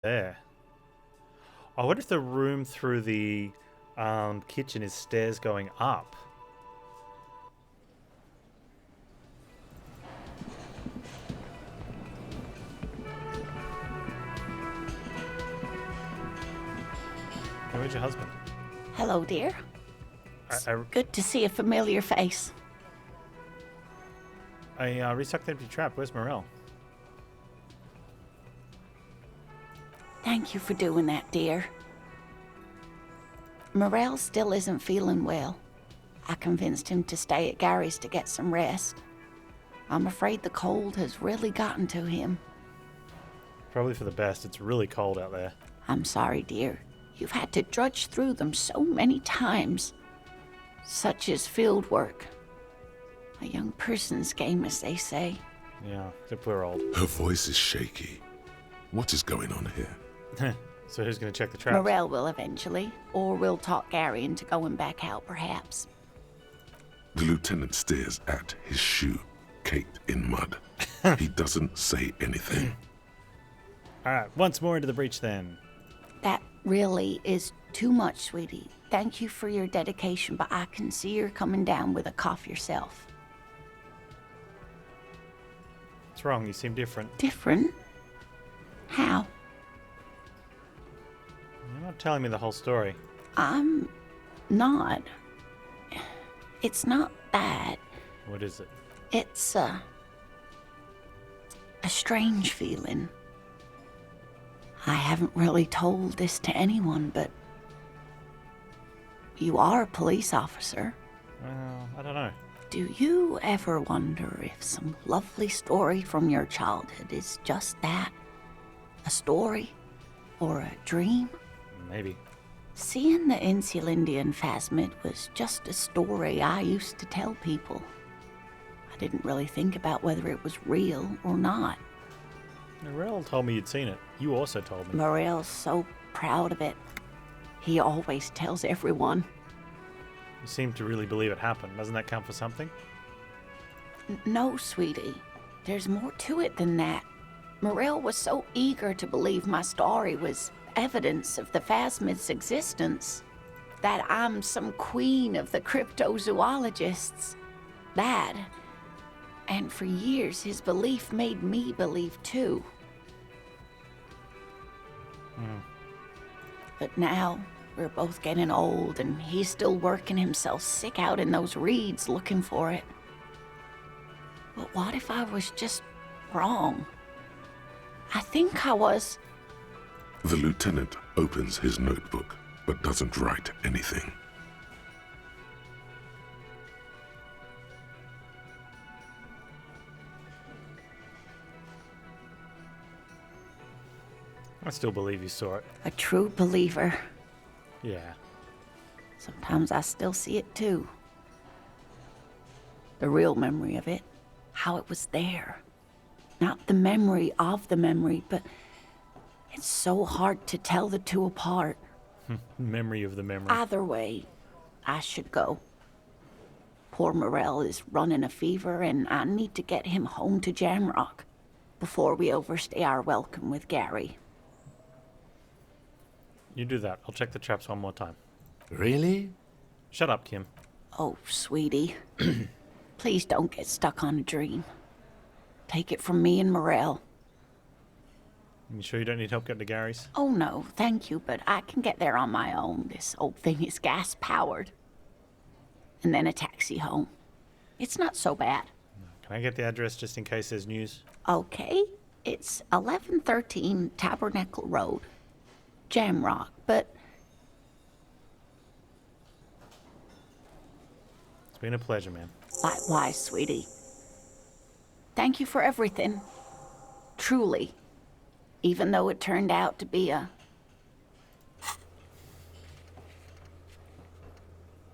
there. I wonder if the room through the kitchen is stairs going up. Where's your husband? Hello, dear. I Good to see a familiar face. restocked the empty trap. Where's Morel? Thank you for doing that, dear. Morel still isn't feeling well. I convinced him to stay at Gary's to get some rest. I'm afraid the cold has really gotten to him. Probably for the best. It's really cold out there. I'm sorry, dear. You've had to drudge through them so many times. Such is field work. A young person's game, as they say. Yeah, except we're old. Her voice is shaky. What is going on here? So who's going to check the traps? Morel will eventually, or we'll talk Gary into going back out, perhaps. The lieutenant stares at his shoe, caked in mud. He doesn't say anything. Alright, once more into the breach then. That really is too much, sweetie. Thank you for your dedication, but I can see you're coming down with a cough yourself. What's wrong? You seem different. Different? How? You're not telling me the whole story. I'm not. It's not that. What is it? It's a strange feeling. I haven't really told this to anyone, but you are a police officer. Well, I don't know. Do you ever wonder if some lovely story from your childhood is just that? A story? Or a dream? Maybe. Seeing the Insulindian phasmid was just a story I used to tell people. I didn't really think about whether it was real or not. Morel told me you'd seen it. You also told me. Morel's so proud of it. He always tells everyone. You seem to really believe it happened. Doesn't that count for something? No, sweetie. There's more to it than that. Morel was so eager to believe my story was evidence of the phasmid's existence, that I'm some queen of the cryptozoologists. That, and for years his belief made me believe too. But now, we're both getting old and he's still working himself sick out in those reeds looking for it. But what if I was just wrong? I think I was. The lieutenant opens his notebook, but doesn't write anything. I still believe you saw it. A true believer. Yeah. Sometimes I still see it too. The real memory of it, how it was there. Not the memory of the memory, but it's so hard to tell the two apart. Memory of the memory. Either way, I should go. Poor Morel is running a fever and I need to get him home to Jamrock before we overstay our welcome with Gary. You do that. I'll check the traps one more time. Really? Shut up, Kim. Oh, sweetie. Please don't get stuck on a dream. Take it from me and Morel. You sure you don't need help getting to Gary's? Oh no, thank you, but I can get there on my own. This old thing is gas-powered. And then a taxi home. It's not so bad. Can I get the address just in case there's news? Okay, it's 1113 Tabernacle Road, Jamrock, but It's been a pleasure, man. likewise, sweetie. Thank you for everything. Truly. Even though it turned out to be a...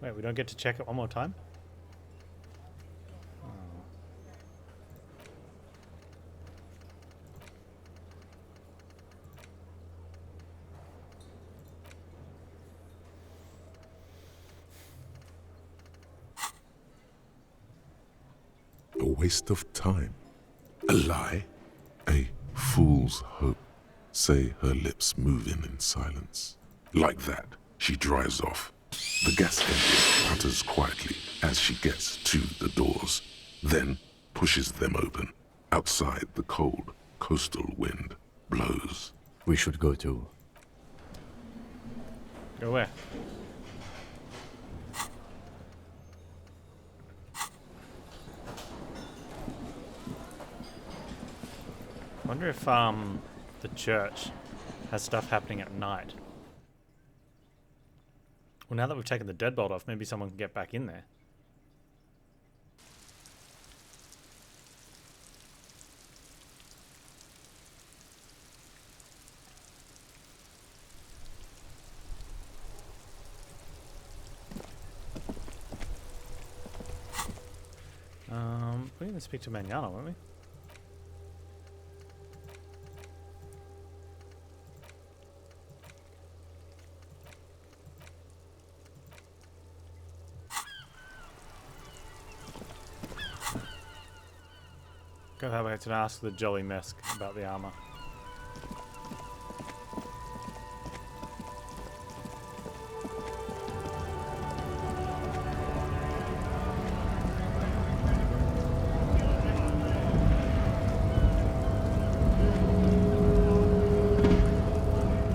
Wait, we don't get to check it one more time? A waste of time. A lie. A fool's hope. Say her lips moving in silence. Like that, she drives off. The gas engine putters quietly as she gets to the doors, then pushes them open. Outside, the cold, coastal wind blows. We should go too. Go where? Wonder if the church has stuff happening at night. Well, now that we've taken the deadbolt off, maybe someone can get back in there. We're going to speak to Manana, won't we? Go that way to ask the Jolly Mesk about the armor.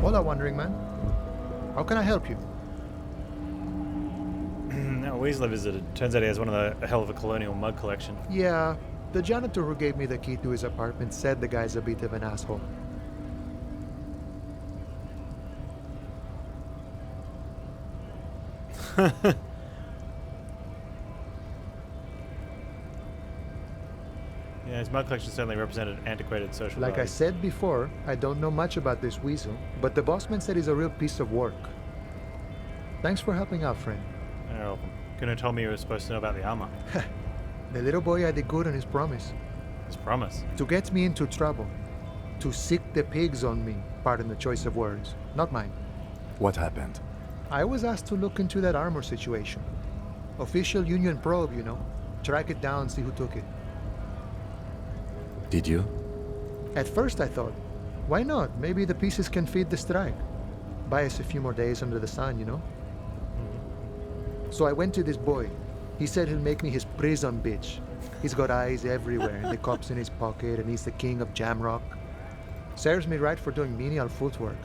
Hola, Wandering Man. How can I help you? Now, Weasley visited. Turns out he has one of the hell of a colonial mug collection. Yeah, the janitor who gave me the key to his apartment said the guy's a bit of an asshole. Yeah, his mug collection certainly represented antiquated social Like I values. said before, I don't know much about this weasel, but the bossman said he's a real piece of work. Thanks for helping out, friend. You're welcome. Couldn't have told me you were supposed to know about the armor. The little boy had it good on his promise. His promise. To get me into trouble. To sick the pigs on me. Pardon the choice of words. Not mine. What happened? I was asked to look into that armor situation. Official Union probe, you know. Track it down, see who took it. Did you? At first I thought, why not? Maybe the pieces can feed the strike. Buy us a few more days under the sun, you know? So I went to this boy. He said he'll make me his prison bitch. He's got eyes everywhere, and the cop's in his pocket, and he's the king of Jamrock. Serves me right for doing menial footwork.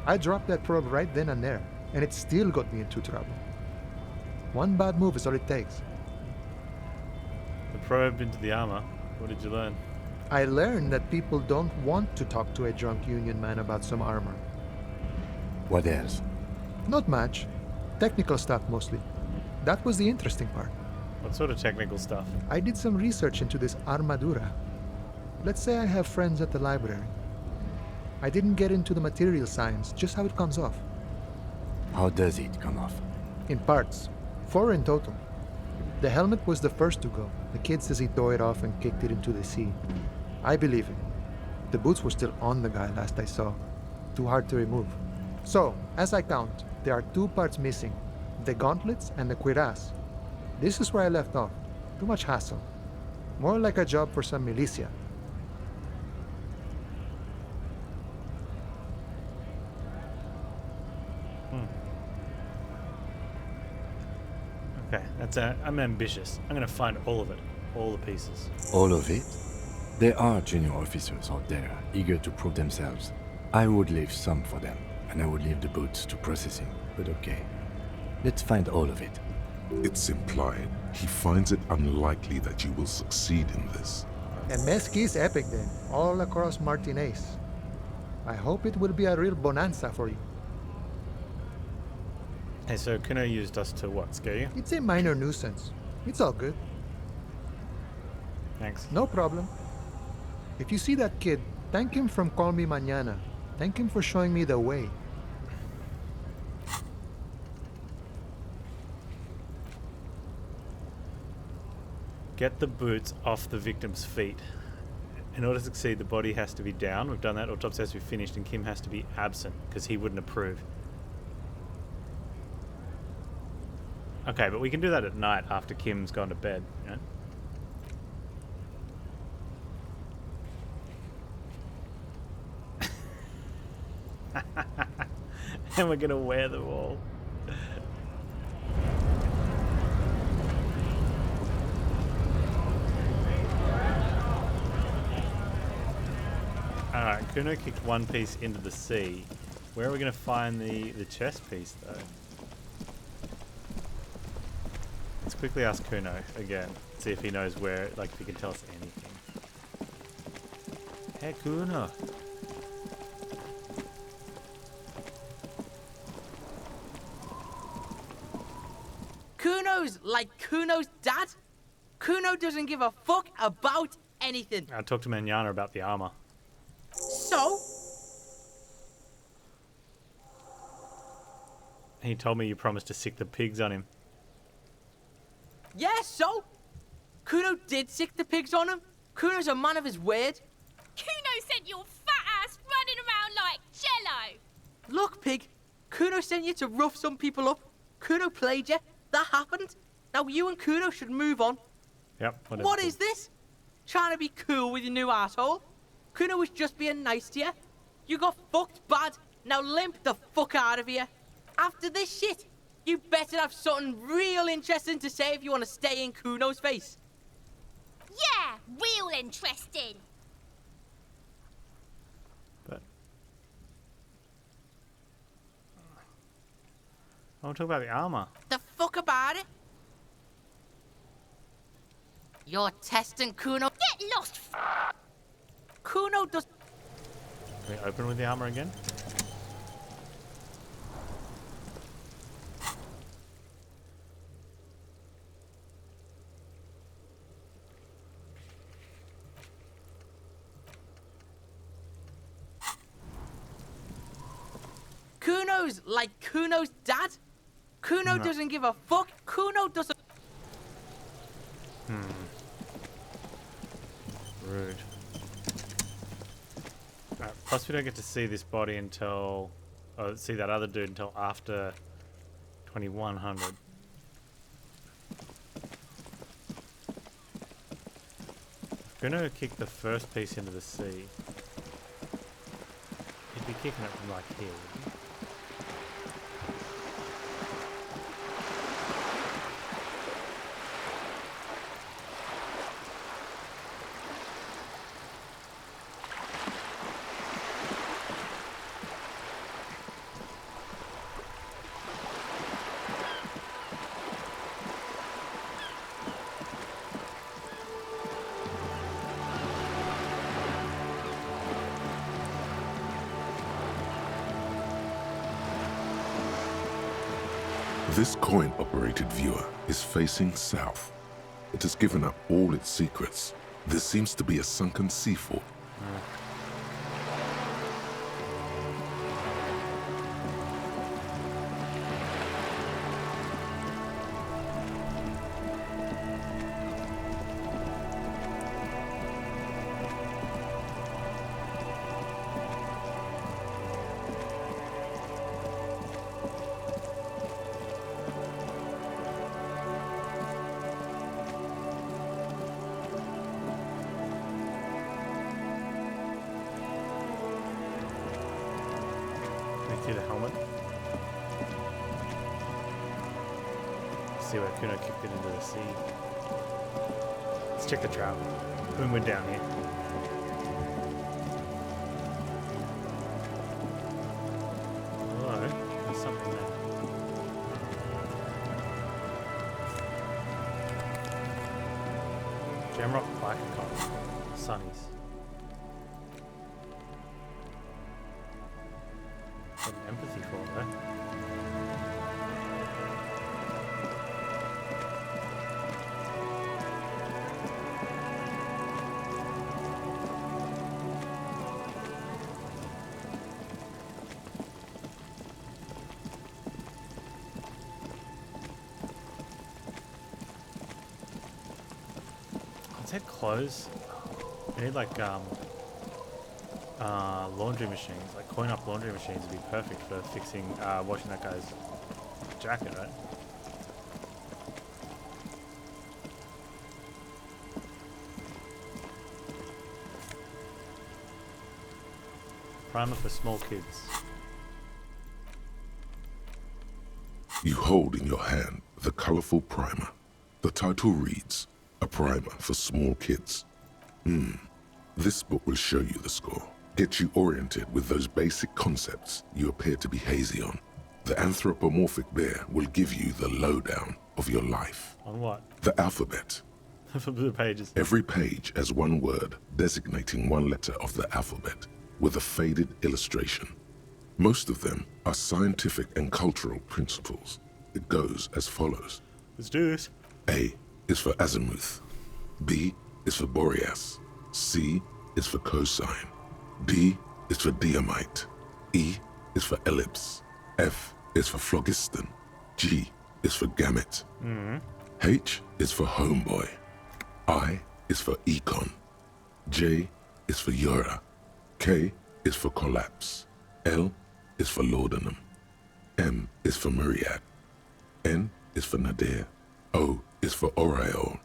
I dropped that probe right then and there, and it still got me into trouble. One bad move is all it takes. The probe into the armor. What did you learn? I learned that people don't want to talk to a drunk Union man about some armor. What else? Not much. Technical stuff mostly. That was the interesting part. What sort of technical stuff? I did some research into this armadura. Let's say I have friends at the library. I didn't get into the material science, just how it comes off. How does it come off? In parts. 4 in total. The helmet was the first to go. The kid says he tore it off and kicked it into the sea. I believe him. The boots were still on the guy last I saw. Too hard to remove. So, as I count, there are 2 parts missing. The gauntlets and the cuirass. This is where I left off. Too much hassle. More like a job for some militia. Okay, I'm ambitious. I'm gonna find all of it. All the pieces. All of it? There are junior officers out there eager to prove themselves. I would leave some for them, and I would leave the boots to processing. But okay, let's find all of it. It's implied he finds it unlikely that you will succeed in this. And Mesk is epic then, all across Martinez. I hope it will be a real bonanza for you. Hey, so Kuno used us to what, scare you? It's a minor nuisance. It's all good. Thanks. No problem. If you see that kid, thank him from Call Me Mañana. Thank him for showing me the way. Get the boots off the victim's feet. In order to succeed, the body has to be down. We've done that. Autopsy has to be finished, and Kim has to be absent because he wouldn't approve. Okay, but we can do that at night after Kim's gone to bed, you know? And we're gonna wear them all. Alright, Kuno kicked one piece into the sea. Where are we gonna find the chest piece though? Let's quickly ask Kuno again. See if he knows where, like if he can tell us anything. Hey Kuno. Kuno's like Kuno's dad. Kuno doesn't give a fuck about anything. I talked to Manana about the armor. So? He told me you promised to sick the pigs on him. Yeah, so? Kuno did sick the pigs on him. Kuno's a man of his word. Kuno sent your fat ass running around like jello. Look, pig. Kuno sent you to rough some people up. Kuno played you. That happened. Now you and Kuno should move on. Yep. What is this? Trying to be cool with your new asshole? Kuno was just being nice to you. You got fucked bad. Now limp the fuck out of here. After this shit, you better have something real interesting to say if you want to stay in Kuno's face. Yeah, real interesting. But I want to talk about the armor. The fuck about it? You're testing Kuno. Get lost. Kuno does. Can we open with the armor again? Kuno's like Kuno's dad. Kuno No. doesn't give a fuck. Kuno doesn't. Rude. Alright, plus we don't get to see this body until... see that other dude until after 2100. If Kuno kicked the first piece into the sea, he'd be kicking it from like here, wouldn't he? This coin-operated viewer is facing south. It has given up all its secrets. There seems to be a sunken sea fort. Can we see the helmet? See where Kuno kicked it into the sea. Let's check the trap. When we're down here. Hello, there's something there. Jamrock Biker Cop. Sunnies. Got an empathy for it, though. Let's head clothes. We need like laundry machines, like coin up laundry machines would be perfect for fixing, washing that guy's jacket, right? Primer for small kids. You hold in your hand the colorful primer. The title reads, A Primer for Small Kids. This book will show you the score, get you oriented with those basic concepts you appear to be hazy on. The anthropomorphic bear will give you the lowdown of your life. On what? The alphabet. The pages. Every page has one word designating one letter of the alphabet with a faded illustration. Most of them are scientific and cultural principles. It goes as follows. Let's do this. A is for azimuth. B is for Boreas. C is for cosine. D is for diamite. E is for ellipse. F is for phlogiston. G is for gamete. H is for homeboy. I is for econ. J is for Eura. K is for collapse. L is for laudanum. M is for myriad. N is for nadir. O is for aureole.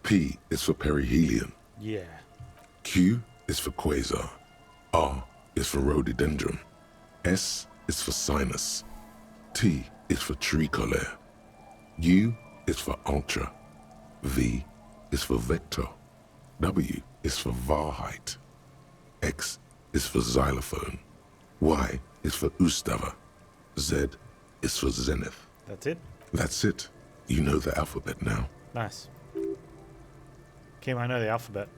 P is for perihelion. Yeah. Q is for quasar. R is for rhododendron. S is for sinus. T is for tricolor. U is for ultra. V is for vector. W is for Wahrheit. X is for xylophone. Y is for Ustava. Z is for zenith. That's it? That's it. You know the alphabet now. Nice. Kim, I know the alphabet.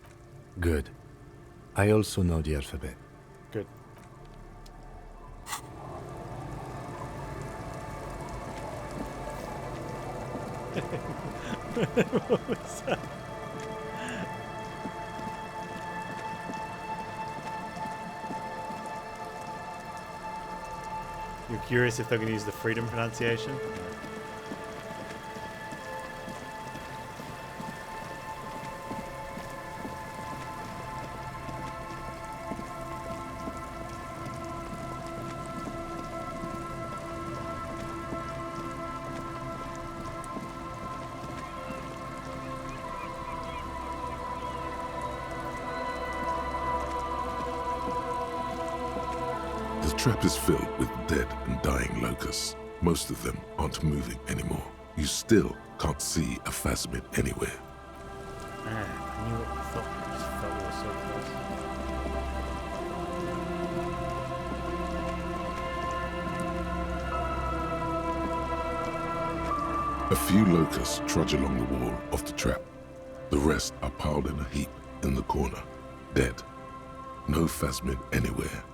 Good. I also know the alphabet. Good. What was that? You're curious if they're going to use the freedom pronunciation? The trap is filled with dead and dying locusts. Most of them aren't moving anymore. You still can't see a phasmid anywhere. Man, I knew it. I thought I just felt we were so close. A few locusts trudge along the wall of the trap. The rest are piled in a heap in the corner, dead. No phasmid anywhere.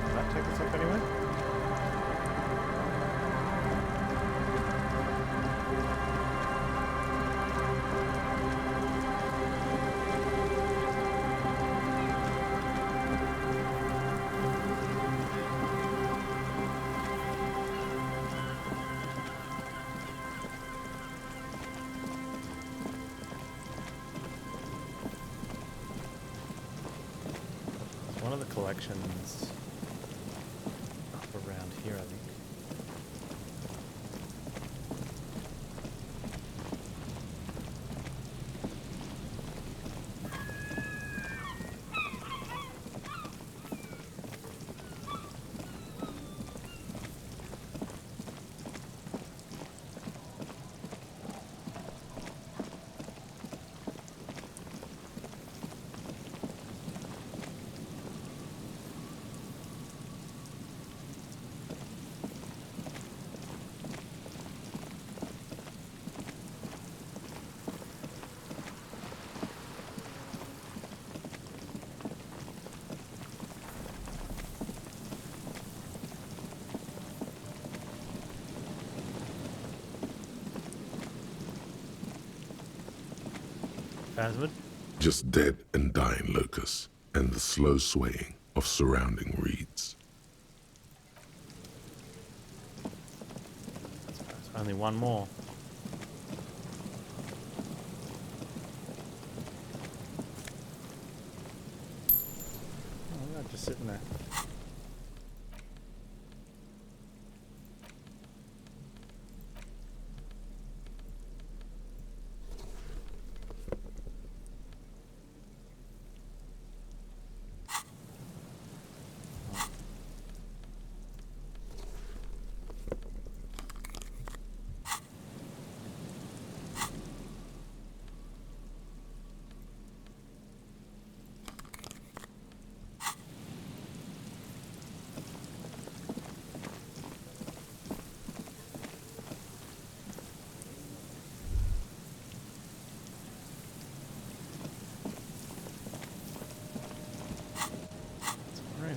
Did that take us up anyway? One of the collections up around here, I think. Phasmid? Just dead and dying locusts. and the slow swaying of surrounding reeds. There's only one more. Oh, just sitting there.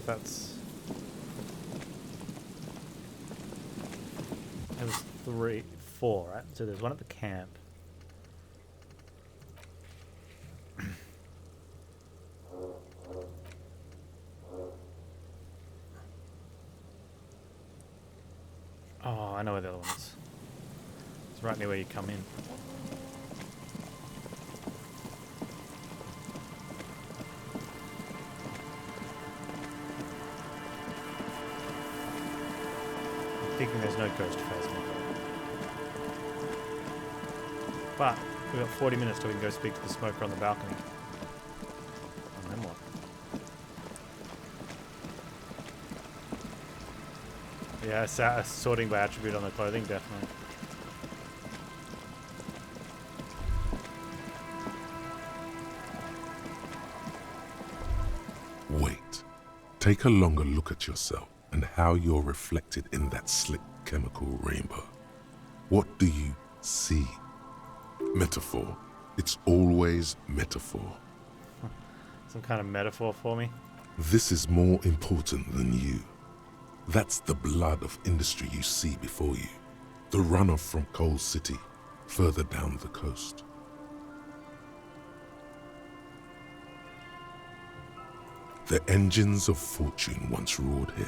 That's... It was 4, right? So there's one at the camp. Oh, I know where the other one is. It's right near where you come in. Thinking there's no ghost phasma. But we've got 40 minutes till we can go speak to the smoker on the balcony. And then what? Yeah, sorting by attribute on the clothing, definitely. Wait. Take a longer look at yourself and how you're reflected in that slick chemical rainbow. What do you see? Metaphor. It's always metaphor. Some kind of metaphor for me. This is more important than you. That's the blood of industry you see before you. The runoff from Coal City, further down the coast. The engines of fortune once roared here.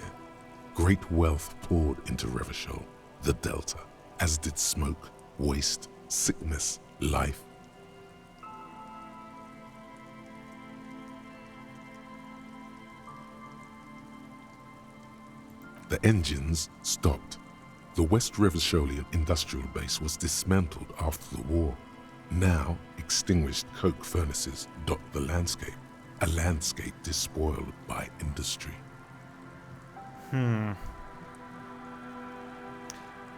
Great wealth poured into Revachol, the Delta, as did smoke, waste, sickness, life. The engines stopped. The West Revacholian industrial base was dismantled after the war. Now, extinguished coke furnaces dot the landscape, a landscape despoiled by industry.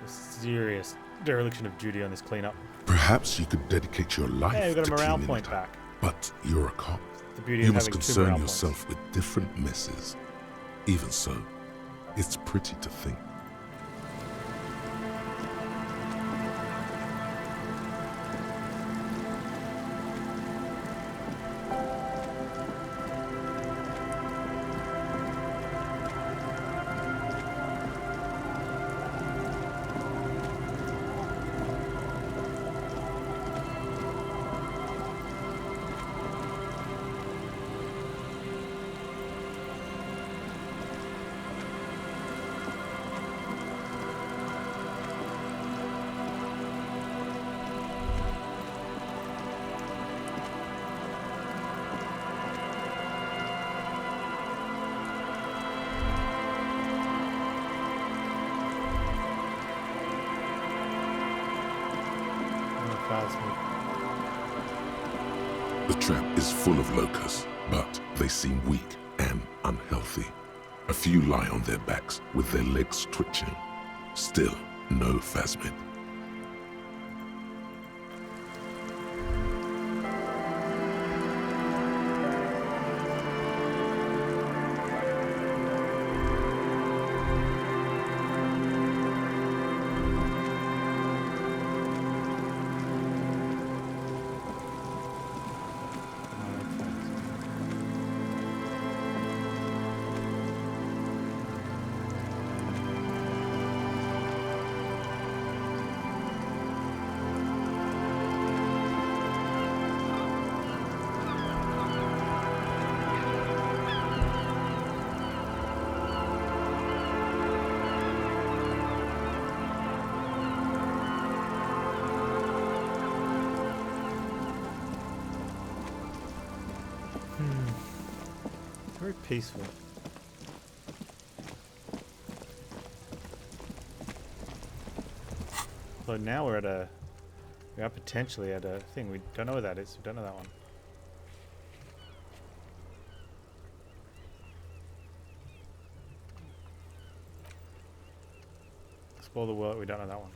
Serious dereliction of duty on this cleanup. Perhaps you could dedicate your life Hey, we got a to morale cleaning point it up. back. But you're a cop. The beauty You of must having 2 concern morale yourself with different messes. Even so, it's pretty to think. The trap is full of locusts, but they seem weak and unhealthy. A few lie on their backs with their legs twitching. Still, no phasmid. Very peaceful. So now we are potentially at a thing. We don't know where that is. We don't know that one. Explore the world. We don't know that one.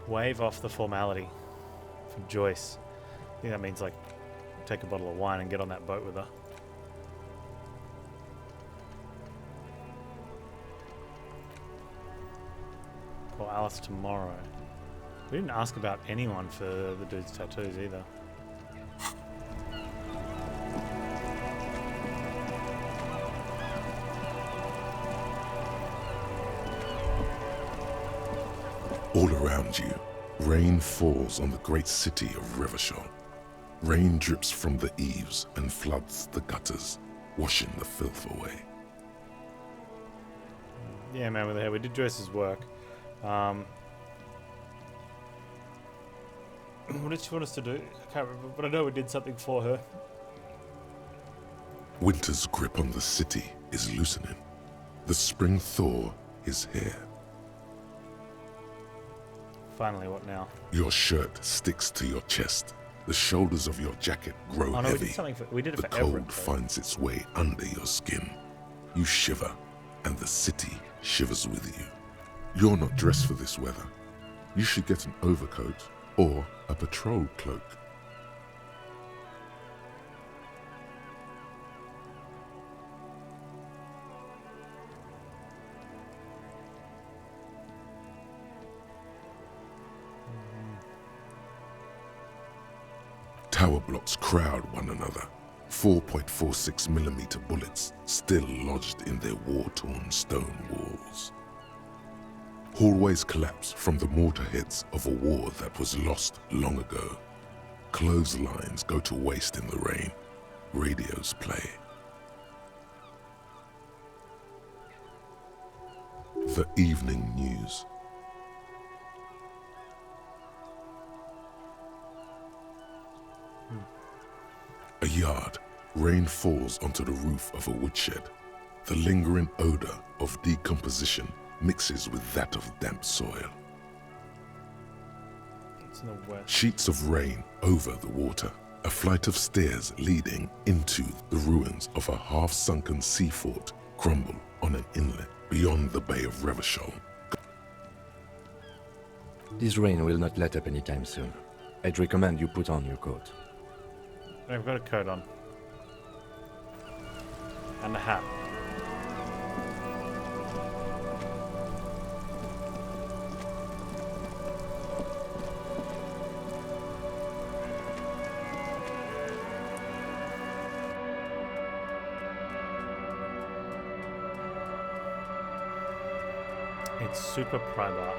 Wave off the formality from Joyce. I think that means like take a bottle of wine and get on that boat with her. Call Alice tomorrow. We didn't ask about anyone for the dude's tattoos either. All around you, rain falls on the great city of Revachol. Rain drips from the eaves and floods the gutters, washing the filth away. Yeah, man, with the head. We did Joyce's work. What did she want us to do? I can't remember, but I know we did something for her. Winter's grip on the city is loosening. The spring thaw is here. Finally, what now? Your shirt sticks to your chest. The shoulders of your jacket grow Oh no, heavy. we did something for. We did it The for everyone. cold finds its way under your skin. You shiver, and the city shivers with you. You're not dressed for this weather. You should get an overcoat or a patrol cloak. Tower blocks crowd one another. 4.46mm bullets still lodged in their war-torn stone walls. Hallways collapse from the mortar heads of a war that was lost long ago. Clotheslines go to waste in the rain. Radios play. The evening news. A yard, rain falls onto the roof of a woodshed. The lingering odor of decomposition mixes with that of damp soil. It's in the west. Sheets of rain over the water. A flight of stairs leading into the ruins of a half-sunken sea fort crumble on an inlet beyond the Bay of Revachol. This rain will not let up anytime soon. I'd recommend you put on your coat. I've got a coat on. And a hat. It's super private.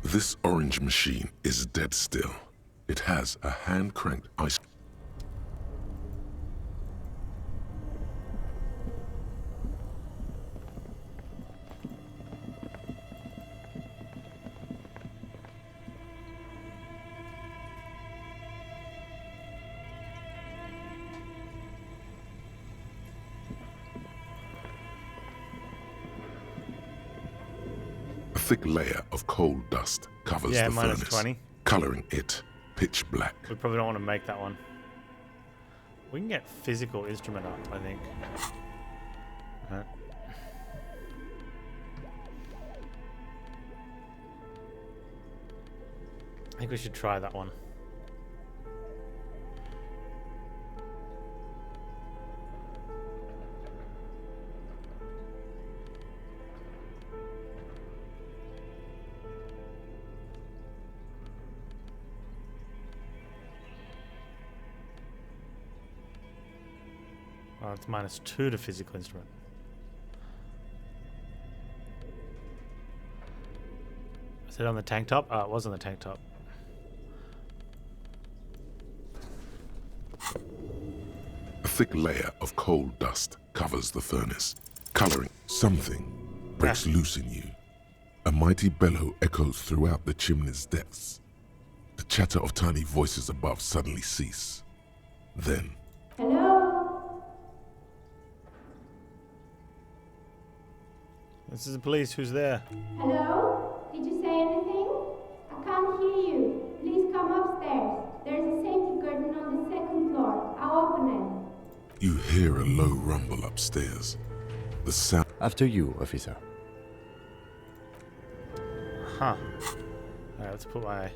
This orange machine is dead still. It has a hand-cranked ice. A thick layer of coal dust covers Yeah, the minus furnace, 20. coloring it pitch black. We probably don't want to make that one. We can get physical instrument up, I think. Alright. I think we should try that one. Oh, it's -2 to physical instrument. Is it on the tank top? Oh, it was on the tank top. A thick layer of coal dust covers the furnace, coloring. Something breaks loose in you. A mighty bellow echoes throughout the chimney's depths. The chatter of tiny voices above suddenly cease. Then, Hello? This is the police. Who's there? Hello? Did you say anything? I can't hear you. Please come upstairs. There's a safety curtain on the second floor. I'll open it. you hear a low rumble upstairs. The sound. After you, officer. Huh. Alright, let's put my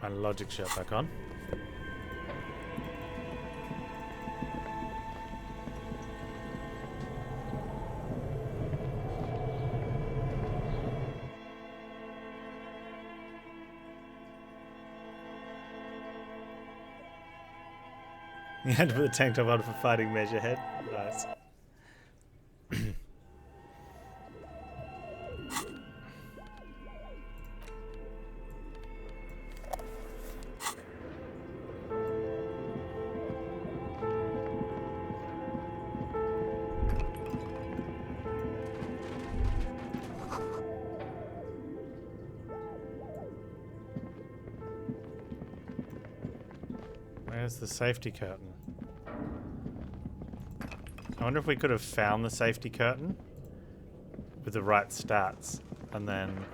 logic shot back on. You had to put the tank top on for fighting Measurehead. Nice. Where's the safety curtain? I wonder if we could have found the safety curtain with the right stats and then...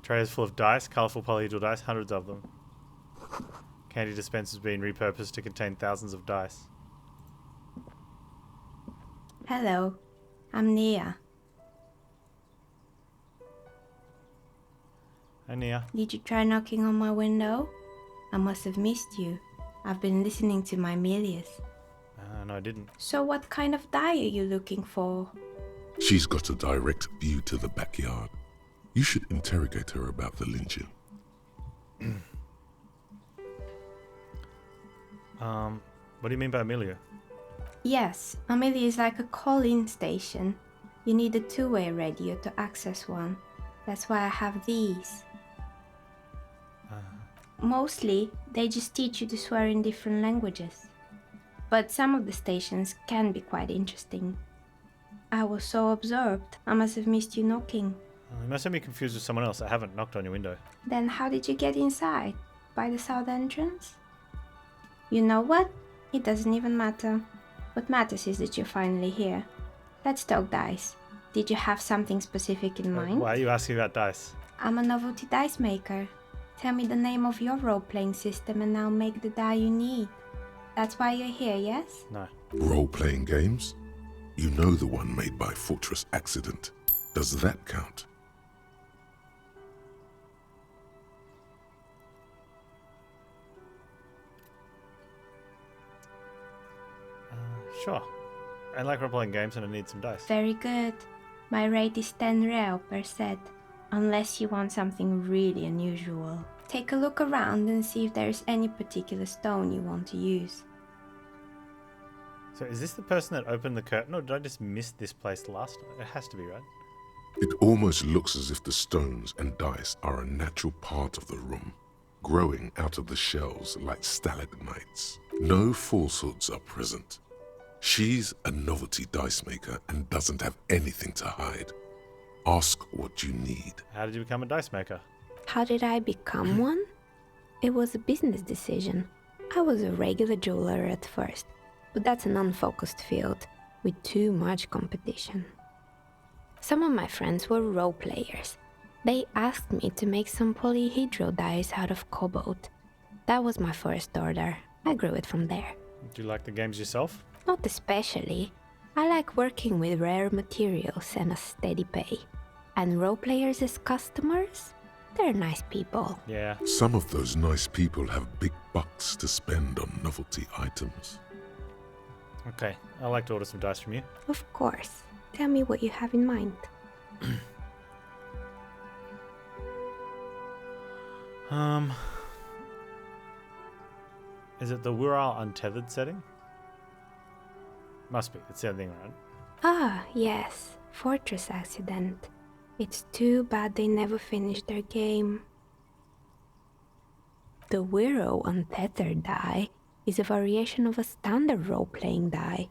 Tray is full of dice, colourful polyhedral dice, hundreds of them. Candy dispensers being repurposed to contain thousands of dice. Hello. I'm Nia. Hi, Nia. Did you try knocking on my window? I must have missed you. I've been listening to my Milius. No, I didn't. So what kind of die are you looking for? She's got a direct view to the backyard. You should interrogate her about the lynching. What do you mean by Amelia? Yes, Amelia is like a call-in station. You need a two-way radio to access one. That's why I have these. Mostly, they just teach you to swear in different languages. But some of the stations can be quite interesting. I was so absorbed, I must have missed you knocking. You must have me confused with someone else. I haven't knocked on your window. Then how did you get inside? By the south entrance? You know what? It doesn't even matter. What matters is that you're finally here. Let's talk dice. Did you have something specific in mind? Why are you asking about dice? I'm a novelty dice maker. Tell me the name of your role-playing system and I'll make the die you need. That's why you're here, yes? No. Role-playing games? You know the one made by Fortress Accident. Does that count? Sure. I like role-playing games and I need some dice. Very good. My rate is 10 real per set, unless you want something really unusual. Take a look around and see if there is any particular stone you want to use. So is this the person that opened the curtain, or did I just miss this place last night? It has to be, right? It almost looks as if the stones and dice are a natural part of the room, growing out of the shells like stalagmites. No falsehoods are present. She's a novelty dice maker and doesn't have anything to hide. Ask what you need. How did you become a dice maker? How did I become one? It was a business decision. I was a regular jeweler at first, but that's an unfocused field with too much competition. Some of my friends were role players. They asked me to make some polyhedral dice out of cobalt. That was my first order. I grew it from there. Do you like the games yourself? Not especially. I like working with rare materials and a steady pay. And role players as customers? They're nice people. Yeah. Some of those nice people have big bucks to spend on novelty items. Okay, I'd like to order some dice from you. Of course. Tell me what you have in mind. Is it the Ural untethered setting? Must be. It's the other thing, right? Ah, yes. Fortress accident. It's too bad they never finished their game. The Wiro untethered die is a variation of a standard role-playing die.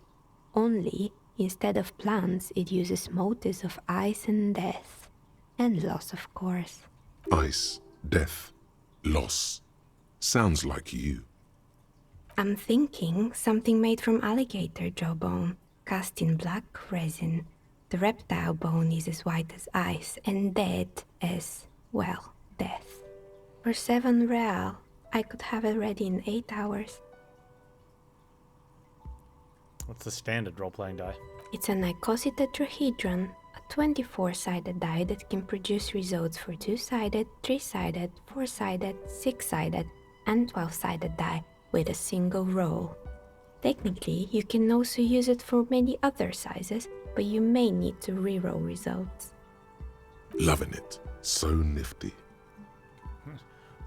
Only, instead of plants, it uses motives of ice and death. And loss, of course. Ice, death, loss. Sounds like you. I'm thinking something made from alligator jawbone, cast in black resin. The reptile bone is as white as ice and dead as, well, death. For 7 real, I could have it ready in 8 hours. What's the standard role-playing die? It's an icosy tetrahedron, a 24-sided die that can produce results for 2-sided, 3-sided, 4-sided, 6-sided, and 12-sided die with a single roll. Technically, you can also use it for many other sizes, but you may need to reroll results. Loving it. So nifty.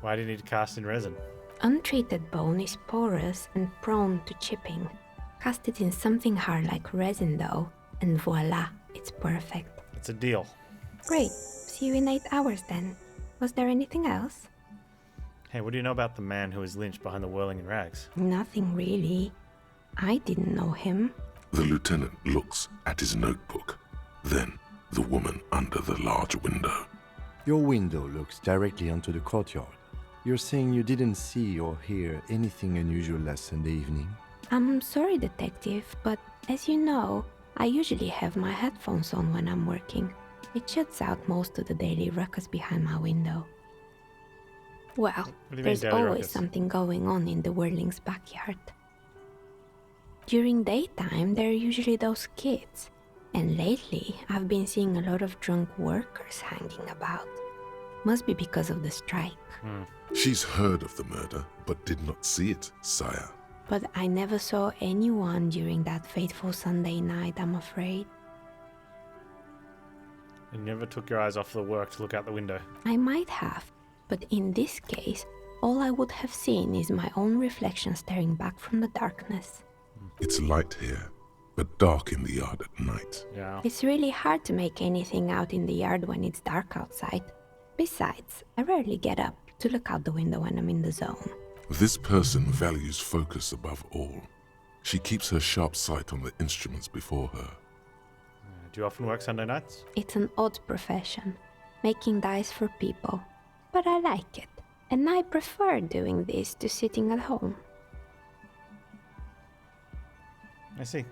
Why do you need to cast in resin? Untreated bone is porous and prone to chipping. Cast it in something hard like resin though, and voila, it's perfect. It's a deal. Great, see you in 8 hours then. Was there anything else? Hey, what do you know about the man who was lynched behind the whirling in rags? Nothing really. I didn't know him. The lieutenant looks at his notebook. Then the woman under the large window. Your window looks directly onto the courtyard. You're saying you didn't see or hear anything unusual last Sunday evening? I'm sorry, detective, but as you know, I usually have my headphones on when I'm working. It shuts out most of the daily ruckus behind my window. Well, What do you mean there's daily always ruckus? something going on in the whirling's backyard. During daytime, there are usually those kids. And lately, I've been seeing a lot of drunk workers hanging about. Must be because of the strike. She's heard of the murder, but did not see it, sire. But I never saw anyone during that fateful Sunday night, I'm afraid. And you never took your eyes off the work to look out the window. I might have, but in this case, all I would have seen is my own reflection staring back from the darkness. It's light here, but dark in the yard at night. Yeah. It's really hard to make anything out in the yard when it's dark outside. Besides, I rarely get up to look out the window when I'm in the zone. This person values focus above all. She keeps her sharp sight on the instruments before her. Do you often work Sunday nights? It's an odd profession, making dice for people. But I like it, and I prefer doing this to sitting at home. I see.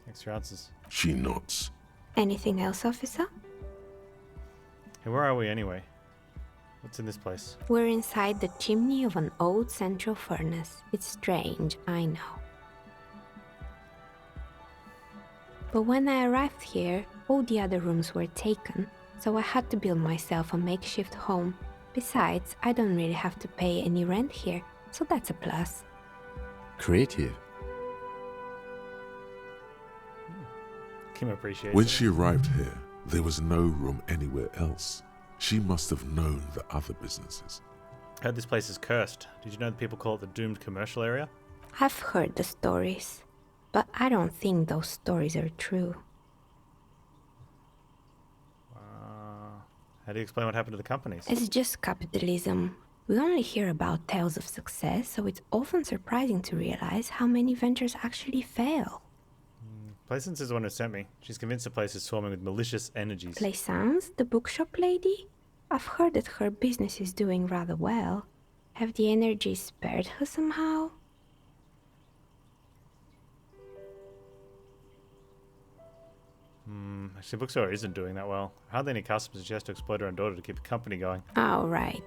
Thanks for your answers. She nods. Anything else, officer? Hey, where are we anyway? What's in this place? We're inside the chimney of an old central furnace. It's strange, I know. But when I arrived here, all the other rooms were taken, so I had to build myself a makeshift home. Besides, I don't really have to pay any rent here, so that's a plus. Creative. Kim appreciates When it. she arrived here, there was no room anywhere else. She must have known the other businesses. I heard this place is cursed. Did you know that people call it the doomed commercial area? I've heard the stories, but I don't think those stories are true. How do you explain what happened to the companies? It's just capitalism. We only hear about tales of success, so it's often surprising to realize how many ventures actually fail. Plaisance is the one who sent me. She's convinced the place is swarming with malicious energies. Plaisance, the bookshop lady? I've heard that her business is doing rather well. Have the energies spared her somehow? Actually, the bookstore isn't doing that well. Hardly any customers. She has to exploit her own daughter to keep the company going. Oh, right.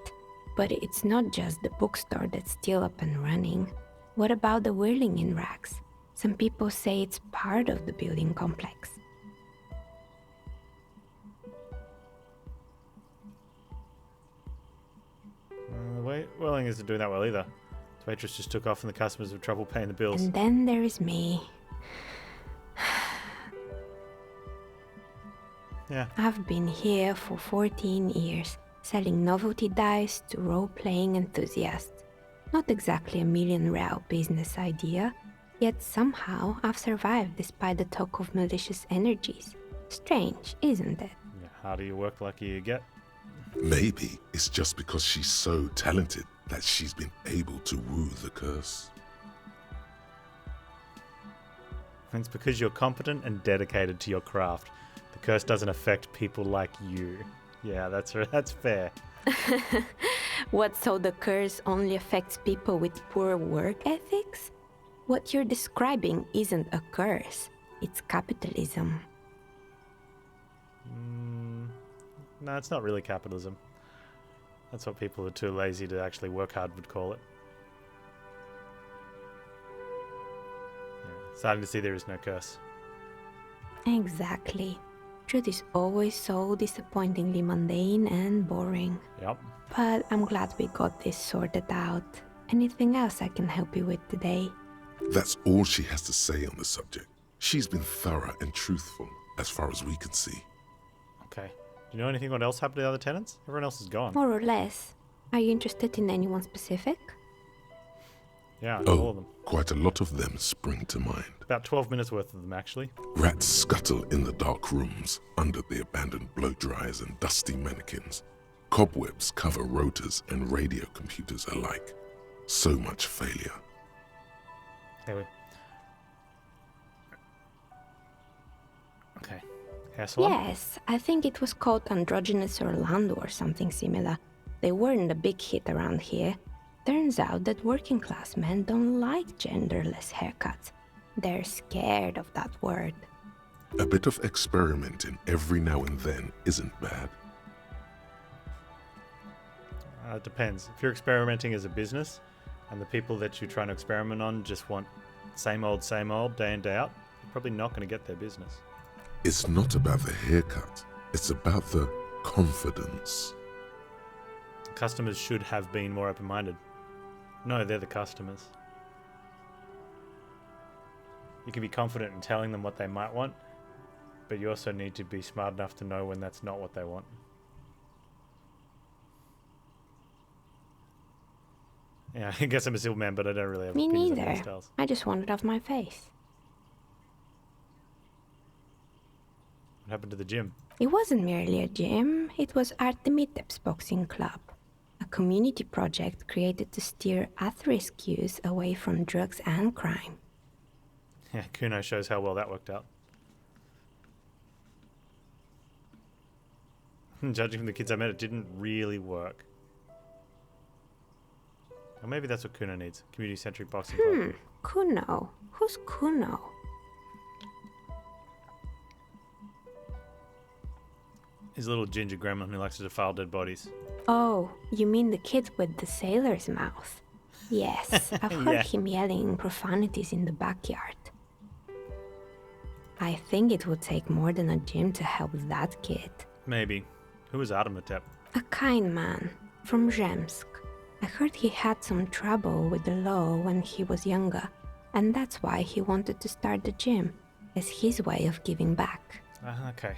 But it's not just the bookstore that's still up and running. What about the whirling in rags? Some people say it's part of the building complex. Whirling isn't doing that well either. The waitress just took off and the customers have trouble paying the bills. And then there is me. Yeah. I've been here for 14 years, selling novelty dice to role-playing enthusiasts. Not exactly a million-real business idea, yet somehow I've survived despite the talk of malicious energies. Strange, isn't it? Yeah, harder you work, the luckier you get. Maybe it's just because she's so talented that she's been able to woo the curse. It's because you're competent and dedicated to your craft. The curse doesn't affect people like you. Yeah, that's fair. What, so the curse only affects people with poor work ethics? What you're describing isn't a curse, it's capitalism. No, it's not really capitalism. That's what people who are too lazy to actually work hard would call it. Yeah, starting to see there is no curse. Exactly. Truth is always so disappointingly mundane and boring. Yep. But I'm glad we got this sorted out. Anything else I can help you with today? That's all she has to say on the subject. She's been thorough and truthful, as far as we can see. Okay. Do you know anything what else happened to the other tenants? Everyone else is gone. More or less. Are you interested in anyone specific? Yeah, all of them. Quite a lot of them spring to mind. About 12 minutes worth of them, actually. Rats scuttle in the dark rooms under the abandoned blow dryers and dusty mannequins. Cobwebs cover rotors and radio computers alike. So much failure. Anyway. Okay. House one? Yes, I think it was called Androgynous Orlando or something similar. They weren't a big hit around here. Turns out that working class men don't like genderless haircuts. They're scared of that word. A bit of experimenting every now and then isn't bad. It depends. If you're experimenting as a business and the people that you're trying to experiment on just want same old, day in, day out, you're probably not going to get their business. It's not about the haircut. It's about the confidence. Customers should have been more open-minded. No, they're the customers. You can be confident in telling them what they might want, but you also need to be smart enough to know when that's not what they want. Yeah, I guess I'm a simple man, but I don't really have Me opinions on neither. hairstyles. I just want it off my face. What happened to the gym? It wasn't merely a gym, it was Artemiteps Boxing Club, a community project created to steer at-risk youth away from drugs and crime. Yeah, Kuno shows how well that worked out. Judging from the kids I met, it didn't really work. Or maybe that's what Kuno needs. Community-centric boxing club. Kuno? Who's Kuno? He's a little ginger gremlin who likes to defile dead bodies. Oh, you mean the kid with the sailor's mouth? Yes, I've heard Yeah. him yelling profanities in the backyard. I think it would take more than a gym to help that kid. Maybe. Who was Artemitep? A kind man from Zemsk. I heard he had some trouble with the law when he was younger, and that's why he wanted to start the gym, as his way of giving back. Okay.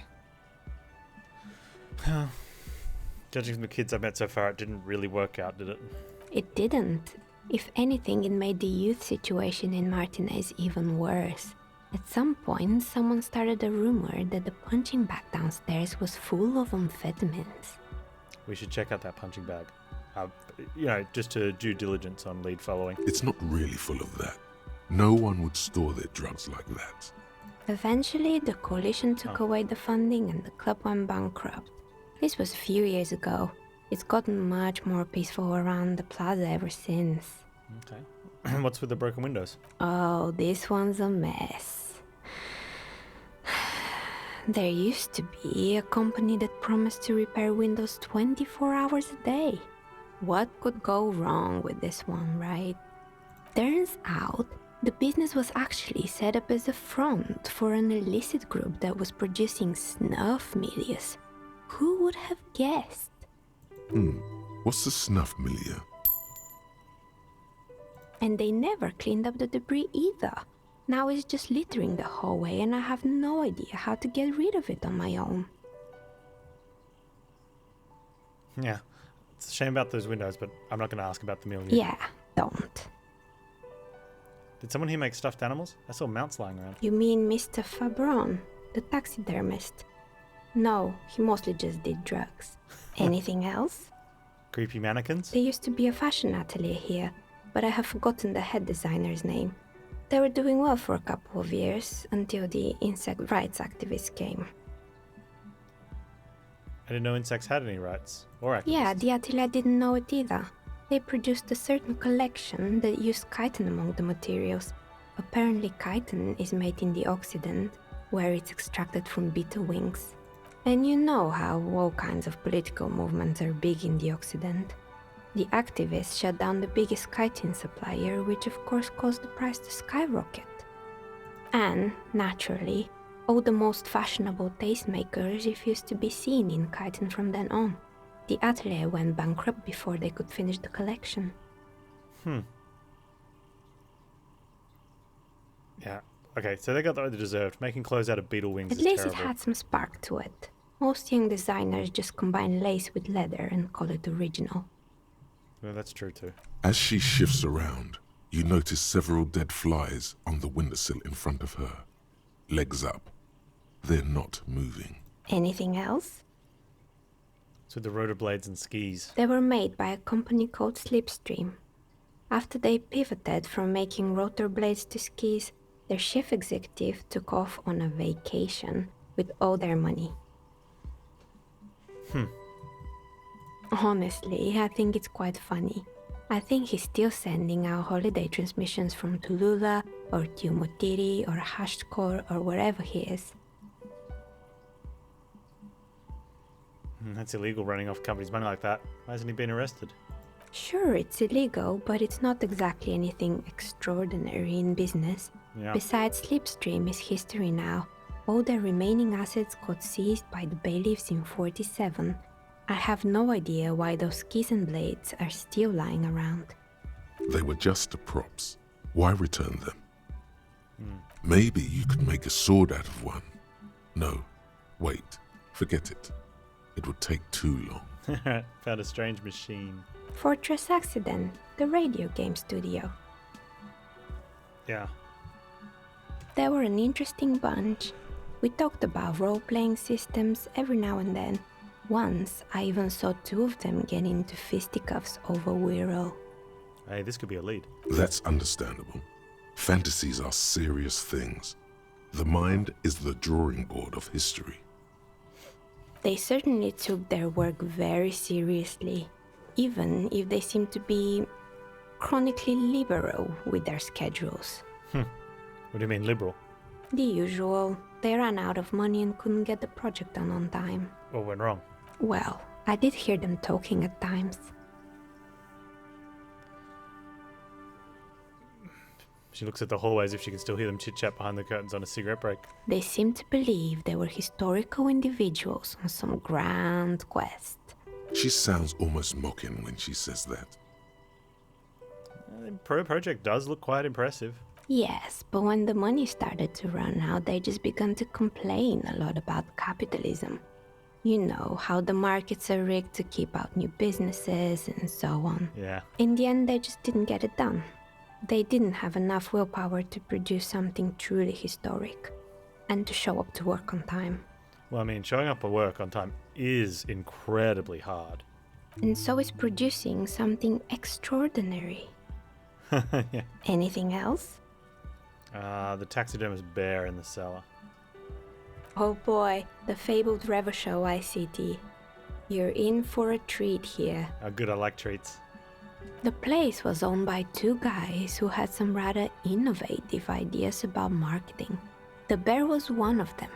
Judging from the kids I've met so far, it didn't really work out, did it? It didn't. If anything, it made the youth situation in Martinez even worse. At some point, someone started a rumor that the punching bag downstairs was full of amphetamines. We should check out that punching bag. Just to due diligence on lead following. It's not really full of that. No one would store their drugs like that. Eventually, the coalition took away the funding and the club went bankrupt. This was a few years ago. It's gotten much more peaceful around the plaza ever since. Okay. What's with the broken windows? Oh, this one's a mess. There used to be a company that promised to repair windows 24 hours a day. What could go wrong with this one, right? Turns out, the business was actually set up as a front for an illicit group that was producing snuff milieu. Who would have guessed? What's the snuff milieu? And they never cleaned up the debris either. Now it's just littering the hallway and I have no idea how to get rid of it on my own. Yeah. It's a shame about those windows, but I'm not going to ask about the million. Yeah, don't. Did someone here make stuffed animals? I saw mounts lying around. You mean Mr. Fabron, the taxidermist? No, he mostly just did drugs. Anything else? Creepy mannequins? There used to be a fashion atelier here, but I have forgotten the head designer's name. They were doing well for a couple of years, until the insect rights activists came. I didn't know insects had any rights. Or activists. Yeah, the atelier didn't know it either. They produced a certain collection that used chitin among the materials. Apparently chitin is made in the Occident, where it's extracted from beetle wings. And you know how all kinds of political movements are big in the Occident. The activists shut down the biggest chitin supplier, which of course caused the price to skyrocket. And, naturally, all the most fashionable tastemakers refused to be seen in chitin from then on. The atelier went bankrupt before they could finish the collection. Yeah. Okay, so they got what they deserved. Making clothes out of beetle wings At is least terrible. it had some spark to it. Most young designers just combine lace with leather and call it original. Well, that's true too. As she shifts around, you notice several dead flies on the windowsill in front of her. Legs up. They're not moving. Anything else? So the rotor blades and skis. They were made by a company called Slipstream. After they pivoted from making rotor blades to skis, their chief executive took off on a vacation with all their money. Honestly, I think it's quite funny. I think he's still sending out holiday transmissions from Tulula or Tiumotiri or Hashtkor or wherever he is. That's illegal, running off company's money like that. Why hasn't he been arrested? Sure, it's illegal, but it's not exactly anything extraordinary in business. Yeah. Besides, Slipstream is history now. All their remaining assets got seized by the bailiffs in 47. I have no idea why those skis and blades are still lying around. They were just props. Why return them? Maybe you could make a sword out of one. No, wait, forget it. It would take too long. Found a strange machine. Fortress Accident, the radio game studio. Yeah. They were an interesting bunch. We talked about role-playing systems every now and then. Once, I even saw two of them get into fisticuffs over Wirral. Hey, this could be a lead. That's understandable. Fantasies are serious things. The mind is the drawing board of history. They certainly took their work very seriously, even if they seemed to be chronically liberal with their schedules. What do you mean, liberal? The usual. They ran out of money and couldn't get the project done on time. What went wrong? Well, I did hear them talking at times. She looks at the hallway as if she can still hear them chit-chat behind the curtains on a cigarette break. They seemed to believe they were historical individuals on some grand quest. She sounds almost mocking when she says that. The project does look quite impressive. Yes, but when the money started to run out, they just began to complain a lot about capitalism. You know, how the markets are rigged to keep out new businesses and so on. Yeah. In the end, they just didn't get it done. They didn't have enough willpower to produce something truly historic and to show up to work on time. Well, I mean, showing up at work on time is incredibly hard. And so is producing something extraordinary. Yeah. Anything else? The taxidermist bear in the cellar. Oh boy, the fabled Revo Show ICT. You're in for a treat here. How good I like treats. The place was owned by two guys who had some rather innovative ideas about marketing. The bear was one of them.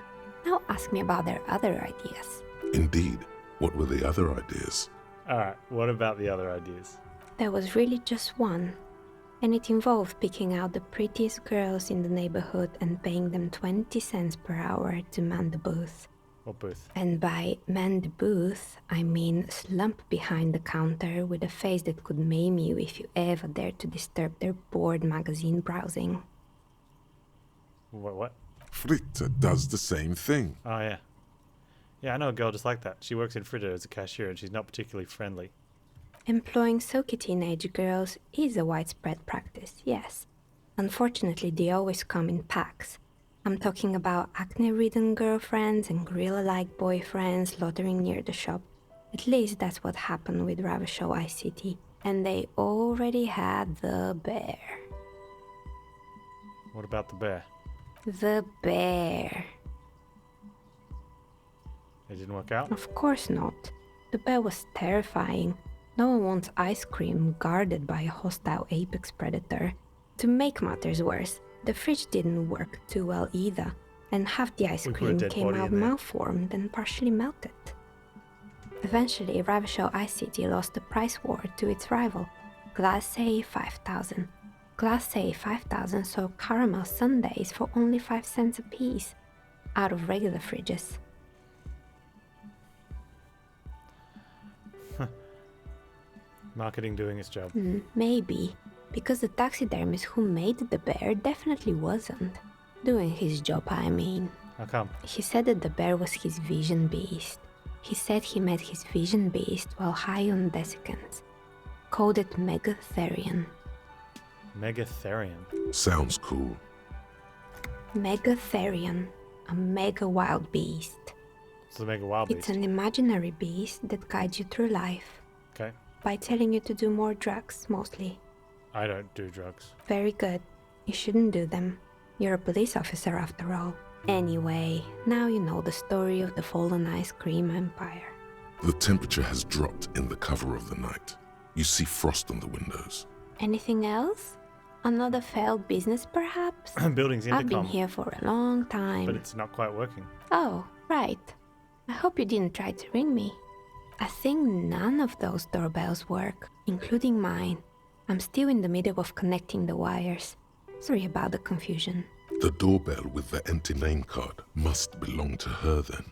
Now ask me about their other ideas. Indeed. What were the other ideas? Alright, what about the other ideas? There was really just one, and it involved picking out the prettiest girls in the neighborhood and paying them 20 cents per hour to man the booth. What booth? And by man the booth, I mean slump behind the counter with a face that could maim you if you ever dared to disturb their bored magazine browsing. What? Fritte does the same thing. Oh, yeah. Yeah, I know a girl just like that. She works in Fritter as a cashier and she's not particularly friendly. Employing silky teenage girls is a widespread practice, yes. Unfortunately, they always come in packs. I'm talking about acne-ridden girlfriends and gorilla-like boyfriends loitering near the shop. At least that's what happened with Ravenshaw ICT. And they already had the bear. What about the bear? The bear. It didn't work out? Of course not. The bear was terrifying. No one wants ice cream guarded by a hostile apex predator. To make matters worse, the fridge didn't work too well either, and half the ice We put a cream dead came body out in there. malformed and partially melted. Eventually, Ravenshaw ICT lost the price war to its rival, Glace 5000. Glace 5000 sold caramel sundaes for only 5 cents a piece, out of regular fridges. Marketing doing its job. Maybe, because the taxidermist who made the bear definitely wasn't. Doing his job, I mean. How come? He said that the bear was his vision beast. He said he met his vision beast while high on desiccants. Called it Megatherion. Megatherion. Sounds cool. Megatherion, a mega wild beast. It's the mega wild It's beast. an imaginary beast that guides you through life Okay. by telling you to do more drugs, mostly. I don't do drugs. Very good. You shouldn't do them. You're a police officer after all. Anyway, now you know the story of the fallen ice cream empire. The temperature has dropped in the cover of the night. You see frost on the windows. Anything else? Another failed business, perhaps? Building's I've been intercom. here for a long time. But it's not quite working. Oh, right. I hope you didn't try to ring me. I think none of those doorbells work, including mine. I'm still in the middle of connecting the wires. Sorry about the confusion. The doorbell with the empty name card must belong to her then.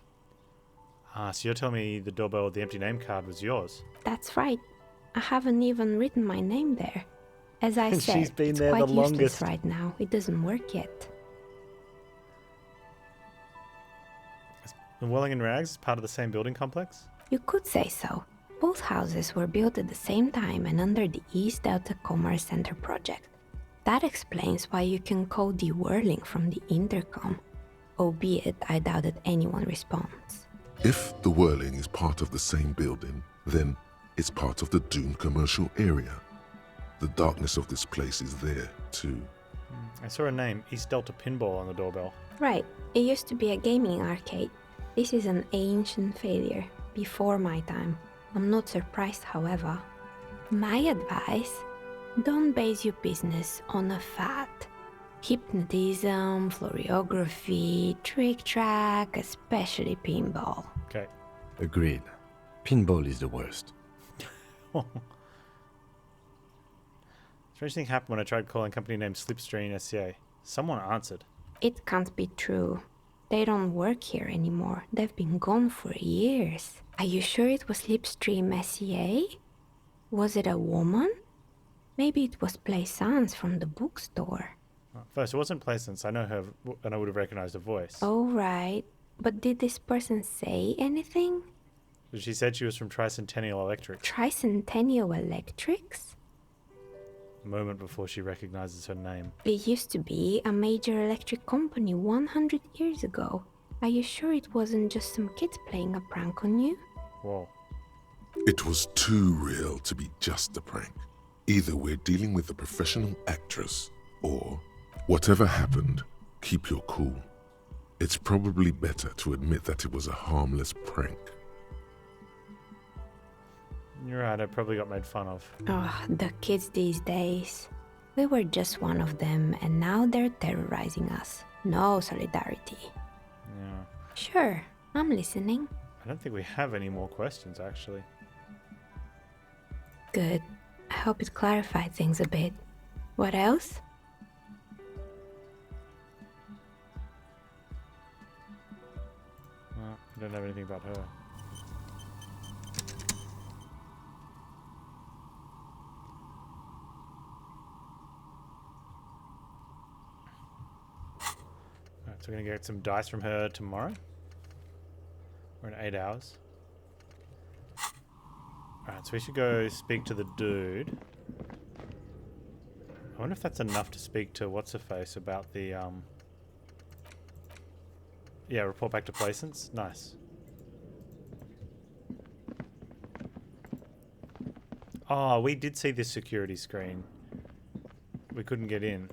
So you're telling me the doorbell with the empty name card was yours? That's right. I haven't even written my name there. As I And said, she's been it's there quite the useless longest. right now. It doesn't work yet. The Welling and Rags is part of the same building complex? You could say so. Both houses were built at the same time and under the East Delta Commerce Center project. That explains why you can call the whirling from the intercom, albeit I doubt that anyone responds. If the whirling is part of the same building, then it's part of the doomed commercial area. The darkness of this place is there, too. I saw a name, East Delta Pinball, on the doorbell. Right, it used to be a gaming arcade. This is an ancient failure, before my time. I'm not surprised, however. My advice? Don't base your business on a fad. Hypnotism, floriography, trick-track, especially pinball. Okay. Agreed. Pinball is the worst. Strange thing happened when I tried calling company name Slipstream SCA. Someone answered. It can't be true. They don't work here anymore. They've been gone for years. Are you sure it was Slipstream SCA? Was it a woman? Maybe it was Plaisance from the bookstore. First, it wasn't Plaisance. I know her, and I would have recognized her voice. Oh, right. But did this person say anything? She said she was from Tricentennial Electric. Tricentennial Electrics? A moment before she recognizes her name. It used to be a major electric company 100 years ago. Are you sure it wasn't just some kids playing a prank on you? Whoa. It was too real to be just a prank. Either we're dealing with a professional actress, or whatever happened, keep your cool. It's probably better to admit that it was a harmless prank. You're right, I probably got made fun of. Oh, the kids these days. We were just one of them, and now they're terrorizing us. No solidarity. Yeah. Sure, I'm listening. I don't think we have any more questions, actually. Good. I hope it clarified things a bit. What else? No, I don't have anything about her. Alright, so we're gonna get some dice from her tomorrow. We're in 8 hours. Alright, so we should go speak to the dude. I wonder if that's enough to speak to what's-her-face about the, yeah, report back to Plaisance. Nice. Oh, we did see this security screen. We couldn't get in.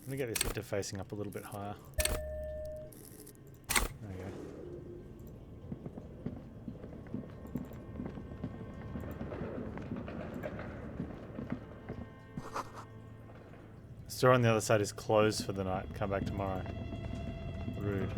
Let me get this interfacing up a little bit higher. There we go. The store on the other side is closed for the night. Come back tomorrow. Rude.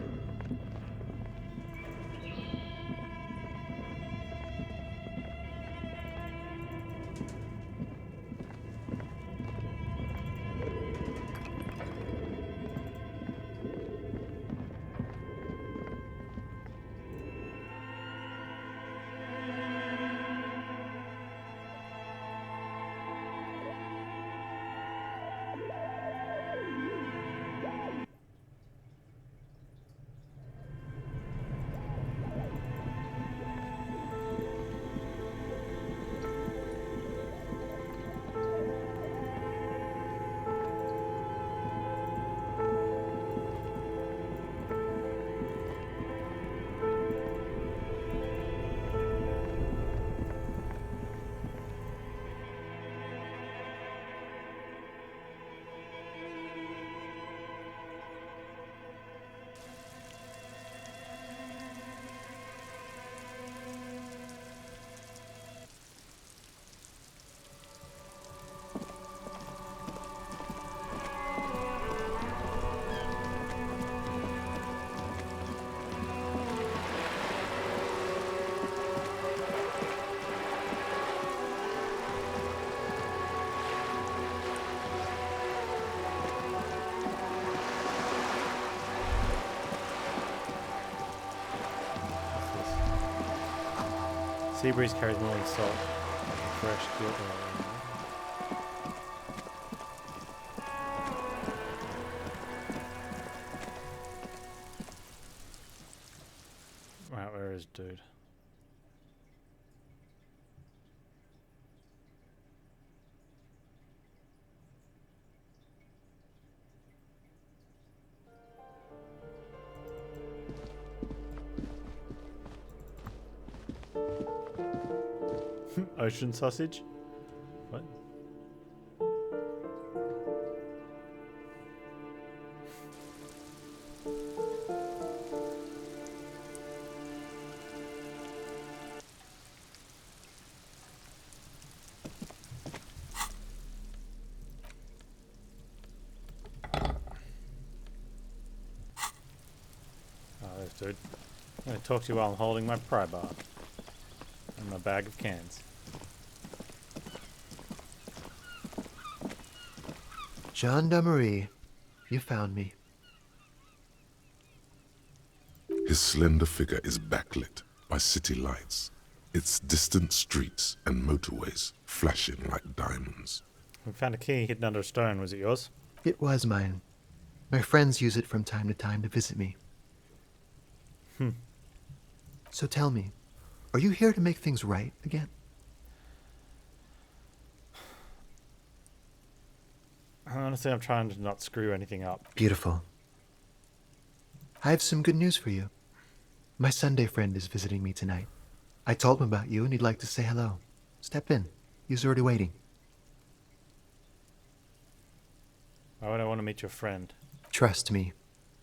Sea breeze carries more than salt. Fresh guilt. Right, where is dude? Ocean sausage? What? Oh, there's dude. I'm going to talk to you while I'm holding my pry bar and my bag of cans. Gendarmerie, you found me. His slender figure is backlit by city lights, its distant streets and motorways flashing like diamonds. We found a key hidden under a stone. Was it yours? It was mine. My friends use it from time to time to visit me. So tell me, are you here to make things right again? Honestly, I'm trying to not screw anything up. Beautiful. I have some good news for you. My Sunday friend is visiting me tonight. I told him about you and he'd like to say hello. Step in. He's already waiting. Why would I want to meet your friend? Trust me,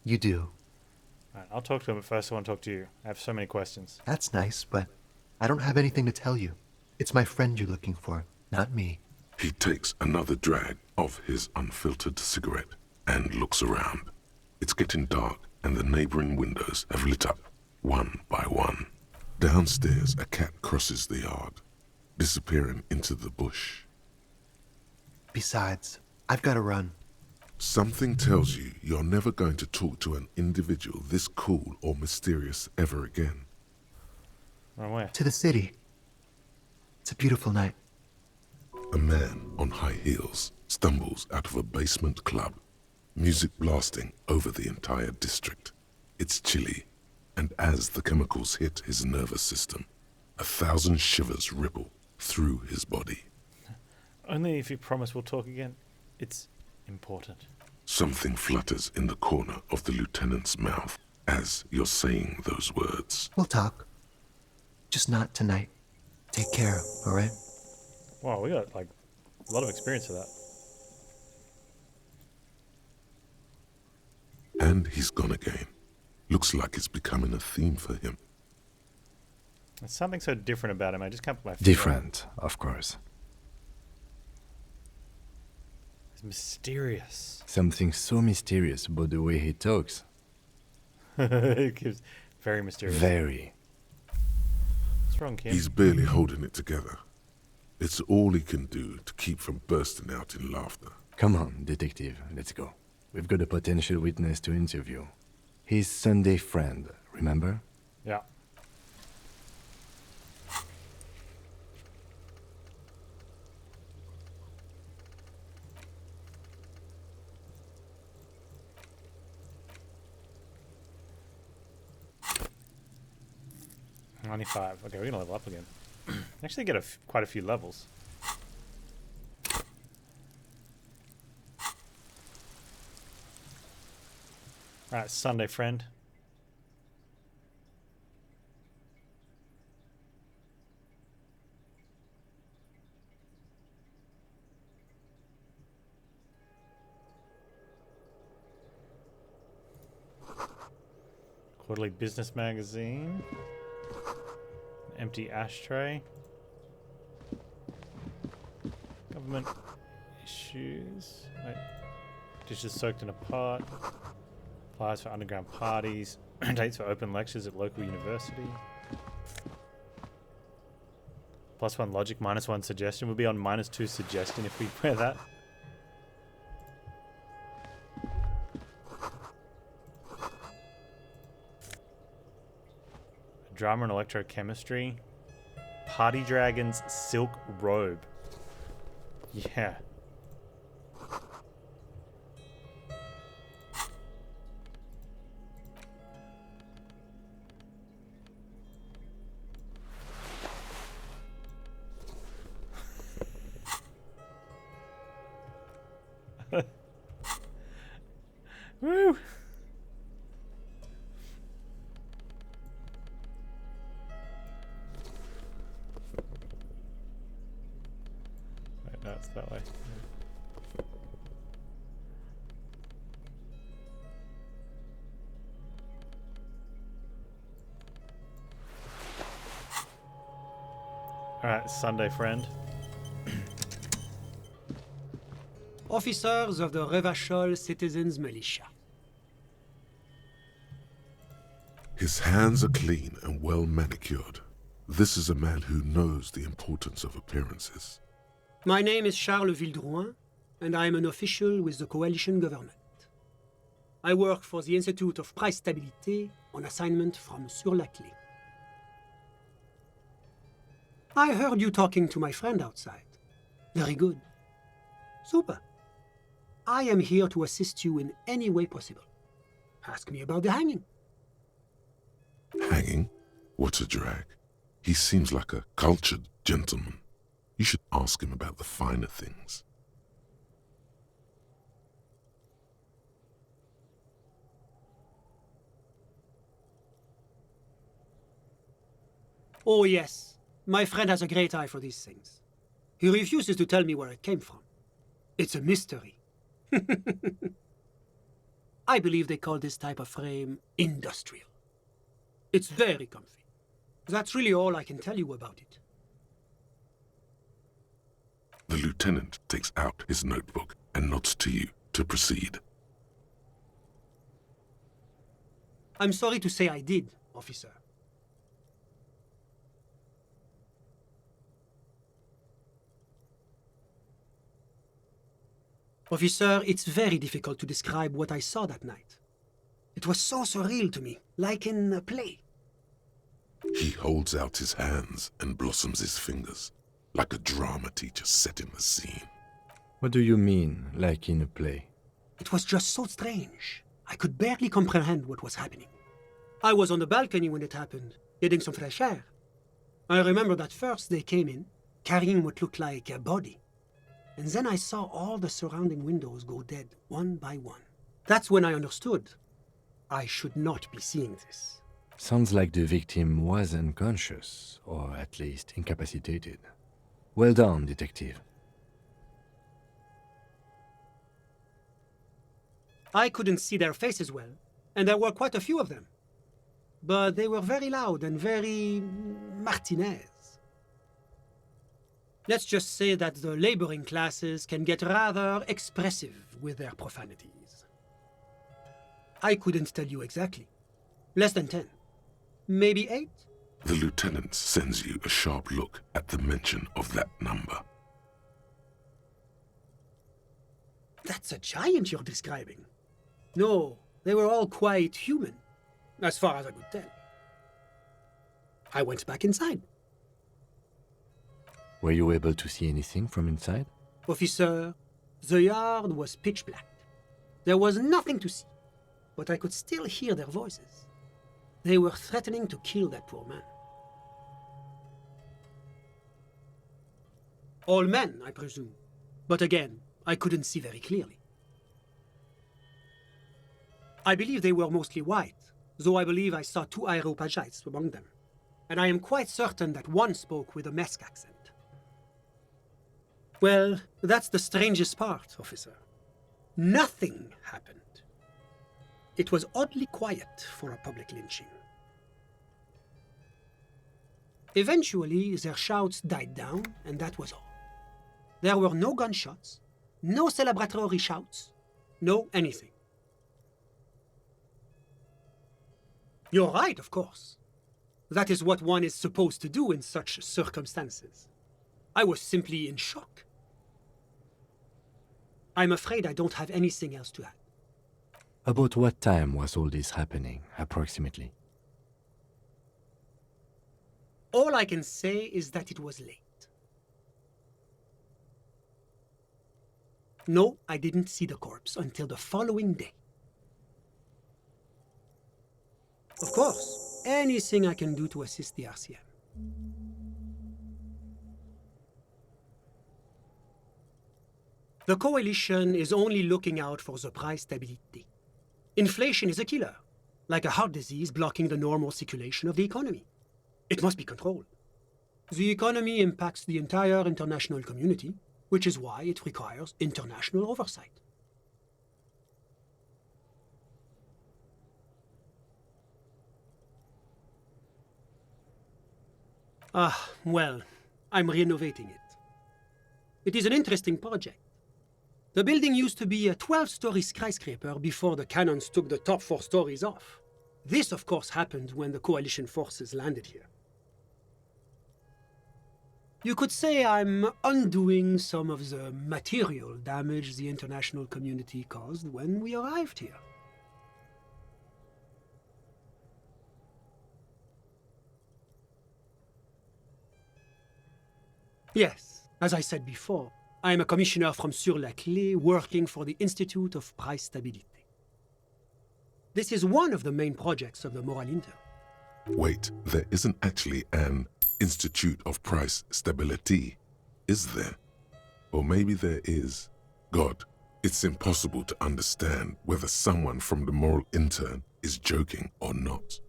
you do. Alright, I'll talk to him, but first I want to talk to you. I have so many questions. That's nice, but I don't have anything to tell you. It's my friend you're looking for, not me. He takes another drag of his unfiltered cigarette and looks around. It's getting dark and the neighboring windows have lit up, one by one. Downstairs, a cat crosses the yard, disappearing into the bush. Besides, I've got to run. Something tells you you're never going to talk to an individual this cool or mysterious ever again. Run where? To the city. It's a beautiful night. A man on high heels stumbles out of a basement club, music blasting over the entire district. It's chilly, and as the chemicals hit his nervous system, 1,000 shivers ripple through his body. Only if you promise we'll talk again. It's important. Something flutters in the corner of the lieutenant's mouth as you're saying those words. We'll talk. Just not tonight. Take care, all right? Wow, we got like a lot of experience with that. And he's gone again. Looks like it's becoming a theme for him. There's something so different about him. I just can't put my finger Different, of course. He's mysterious. Something so mysterious about the way he talks. It's very mysterious. Very. What's wrong, Kim? He's barely holding it together. It's all he can do to keep from bursting out in laughter. Come on, detective, let's go. We've got a potential witness to interview. His Sunday friend, remember? Yeah. $95. Okay, we're gonna level up again. Actually, get quite a few levels. All right, Sunday friend. Quarterly business magazine. An empty ashtray. Government issues. Wait. Dishes soaked in a pot. Flyers for underground parties. Dates for open lectures at local university. +1 logic, -1 suggestion. We'll be on -2 suggestion if we wear that. Drama and electrochemistry. Party Dragon's silk robe. Yeah. Woo! Right, no, it's that way. Alright, Sunday friend. Officers of the Revachol Citizens Militia. His hands are clean and well manicured. This is a man who knows the importance of appearances. My name is Charles Vildrouin, and I am an official with the coalition government. I work for the Institute of Price Stabilité on assignment from Sur-la-Clé. I heard you talking to my friend outside. Very good. Super. I am here to assist you in any way possible. Ask me about the hanging. Hanging? What a drag. He seems like a cultured gentleman. You should ask him about the finer things. Oh yes, my friend has a great eye for these things. He refuses to tell me where it came from. It's a mystery. I believe they call this type of frame industrial. It's very comfy. That's really all I can tell you about it. The lieutenant takes out his notebook and nods to you to proceed. I'm sorry to say I did, officer. Officer, it's very difficult to describe what I saw that night. It was so surreal to me, like in a play. He holds out his hands and blossoms his fingers, like a drama teacher setting the scene. What do you mean, like in a play? It was just so strange. I could barely comprehend what was happening. I was on the balcony when it happened, getting some fresh air. I remember that first they came in, carrying what looked like a body. And then I saw all the surrounding windows go dead, one by one. That's when I understood. I should not be seeing this. Sounds like the victim was unconscious, or at least incapacitated. Well done, detective. I couldn't see their faces well, and there were quite a few of them. But they were very loud and very Martinez. Let's just say that the laboring classes can get rather expressive with their profanities. I couldn't tell you exactly. Less than 10. Maybe 8? The lieutenant sends you a sharp look at the mention of that number. That's a giant you're describing. No, they were all quite human, as far as I could tell. I went back inside. Were you able to see anything from inside? Officer, the yard was pitch black. There was nothing to see, but I could still hear their voices. They were threatening to kill that poor man. All men, I presume. But again, I couldn't see very clearly. I believe they were mostly white, though I believe I saw 2 Areopagites among them. And I am quite certain that one spoke with a Mesk accent. Well, that's the strangest part, officer. Nothing happened. It was oddly quiet for a public lynching. Eventually, their shouts died down, and that was all. There were no gunshots, no celebratory shouts, no anything. You're right, of course. That is what one is supposed to do in such circumstances. I was simply in shock. I'm afraid I don't have anything else to add. About what time was all this happening, approximately? All I can say is that it was late. No, I didn't see the corpse until the following day. Of course, anything I can do to assist the RCM. The coalition is only looking out for the price stability. Inflation is a killer, like a heart disease blocking the normal circulation of the economy. It must be controlled. The economy impacts the entire international community, which is why it requires international oversight. Well, I'm renovating it. It is an interesting project. The building used to be a 12-story skyscraper before the cannons took the top 4 stories off. This, of course, happened when the coalition forces landed here. You could say I'm undoing some of the material damage the international community caused when we arrived here. Yes, as I said before, I am a commissioner from Sur-la-Clé working for the Institute of Price Stabilité. This is one of the main projects of the Moral Inter. Wait, there isn't actually an Institute of Price Stability, is there? Or maybe there is. God, it's impossible to understand whether someone from the Moral Intern is joking or not.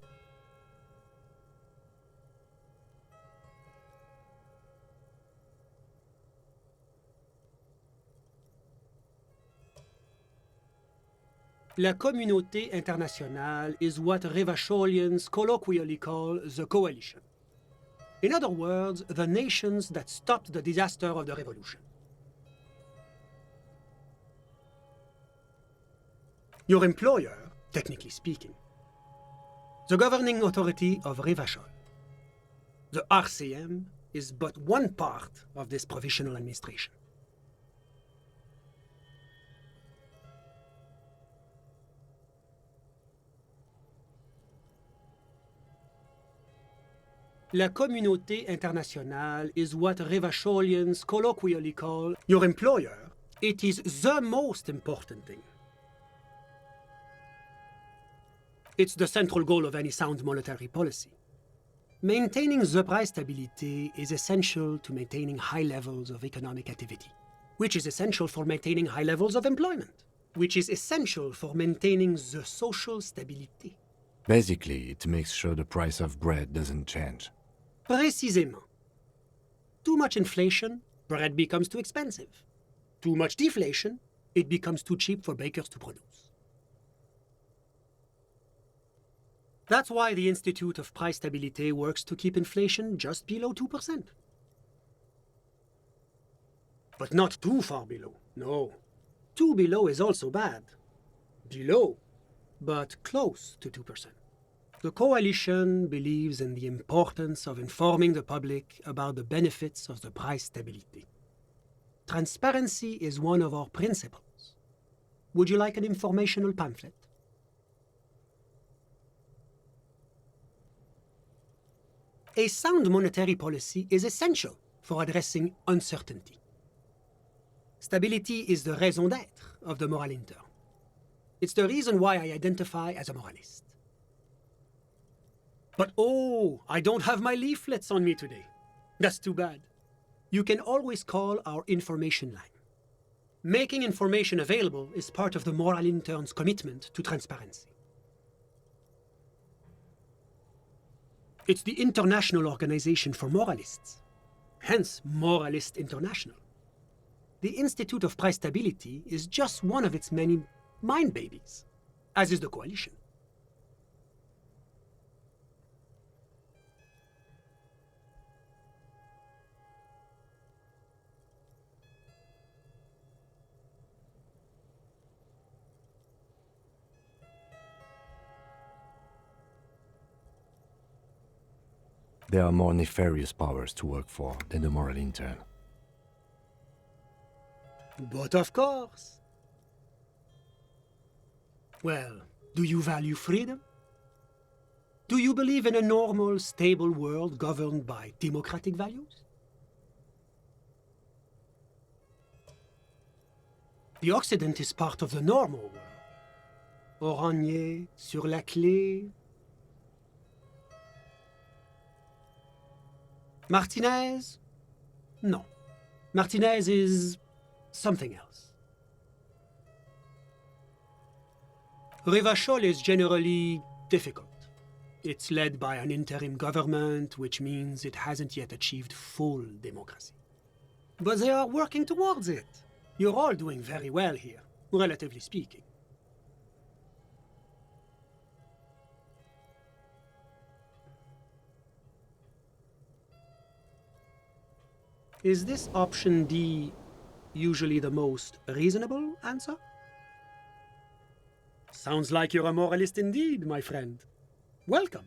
La communauté internationale is what Revacholians colloquially call the coalition. In other words, the nations that stopped the disaster of the revolution. Your employer, technically speaking, the governing authority of Revachol. The RCM is but one part of this provisional administration. La communauté internationale is what Revacholians colloquially call your employer. It is the most important thing. It's the central goal of any sound monetary policy. Maintaining the price stability is essential to maintaining high levels of economic activity, which is essential for maintaining high levels of employment, which is essential for maintaining the social stability. Basically, it makes sure the price of bread doesn't change. Précisément. Too much inflation, bread becomes too expensive. Too much deflation, it becomes too cheap for bakers to produce. That's why the Institute of Price Stability works to keep inflation just below 2%. But not too far below, no. Too below is also bad. Below, but close to 2%. The coalition believes in the importance of informing the public about the benefits of the price stability. Transparency is one of our principles. Would you like an informational pamphlet? A sound monetary policy is essential for addressing uncertainty. Stability is the raison d'être of the moral intern. It's the reason why I identify as a moralist. But oh, I don't have my leaflets on me today. That's too bad. You can always call our information line. Making information available is part of the moral intern's commitment to transparency. It's the International Organization for Moralists, hence Moralist International. The Institute of Price Stability is just one of its many mind babies, as is the coalition. There are more nefarious powers to work for than the moral intern. But of course. Well, do you value freedom? Do you believe in a normal, stable world governed by democratic values? The Occident is part of the normal world. Oranje, sur la clé. Martinez? No. Martinez is something else. Revachol is generally difficult. It's led by an interim government, which means it hasn't yet achieved full democracy. But they are working towards it. You're all doing very well here, relatively speaking. Is this option D usually the most reasonable answer? Sounds like you're a moralist indeed, my friend. Welcome.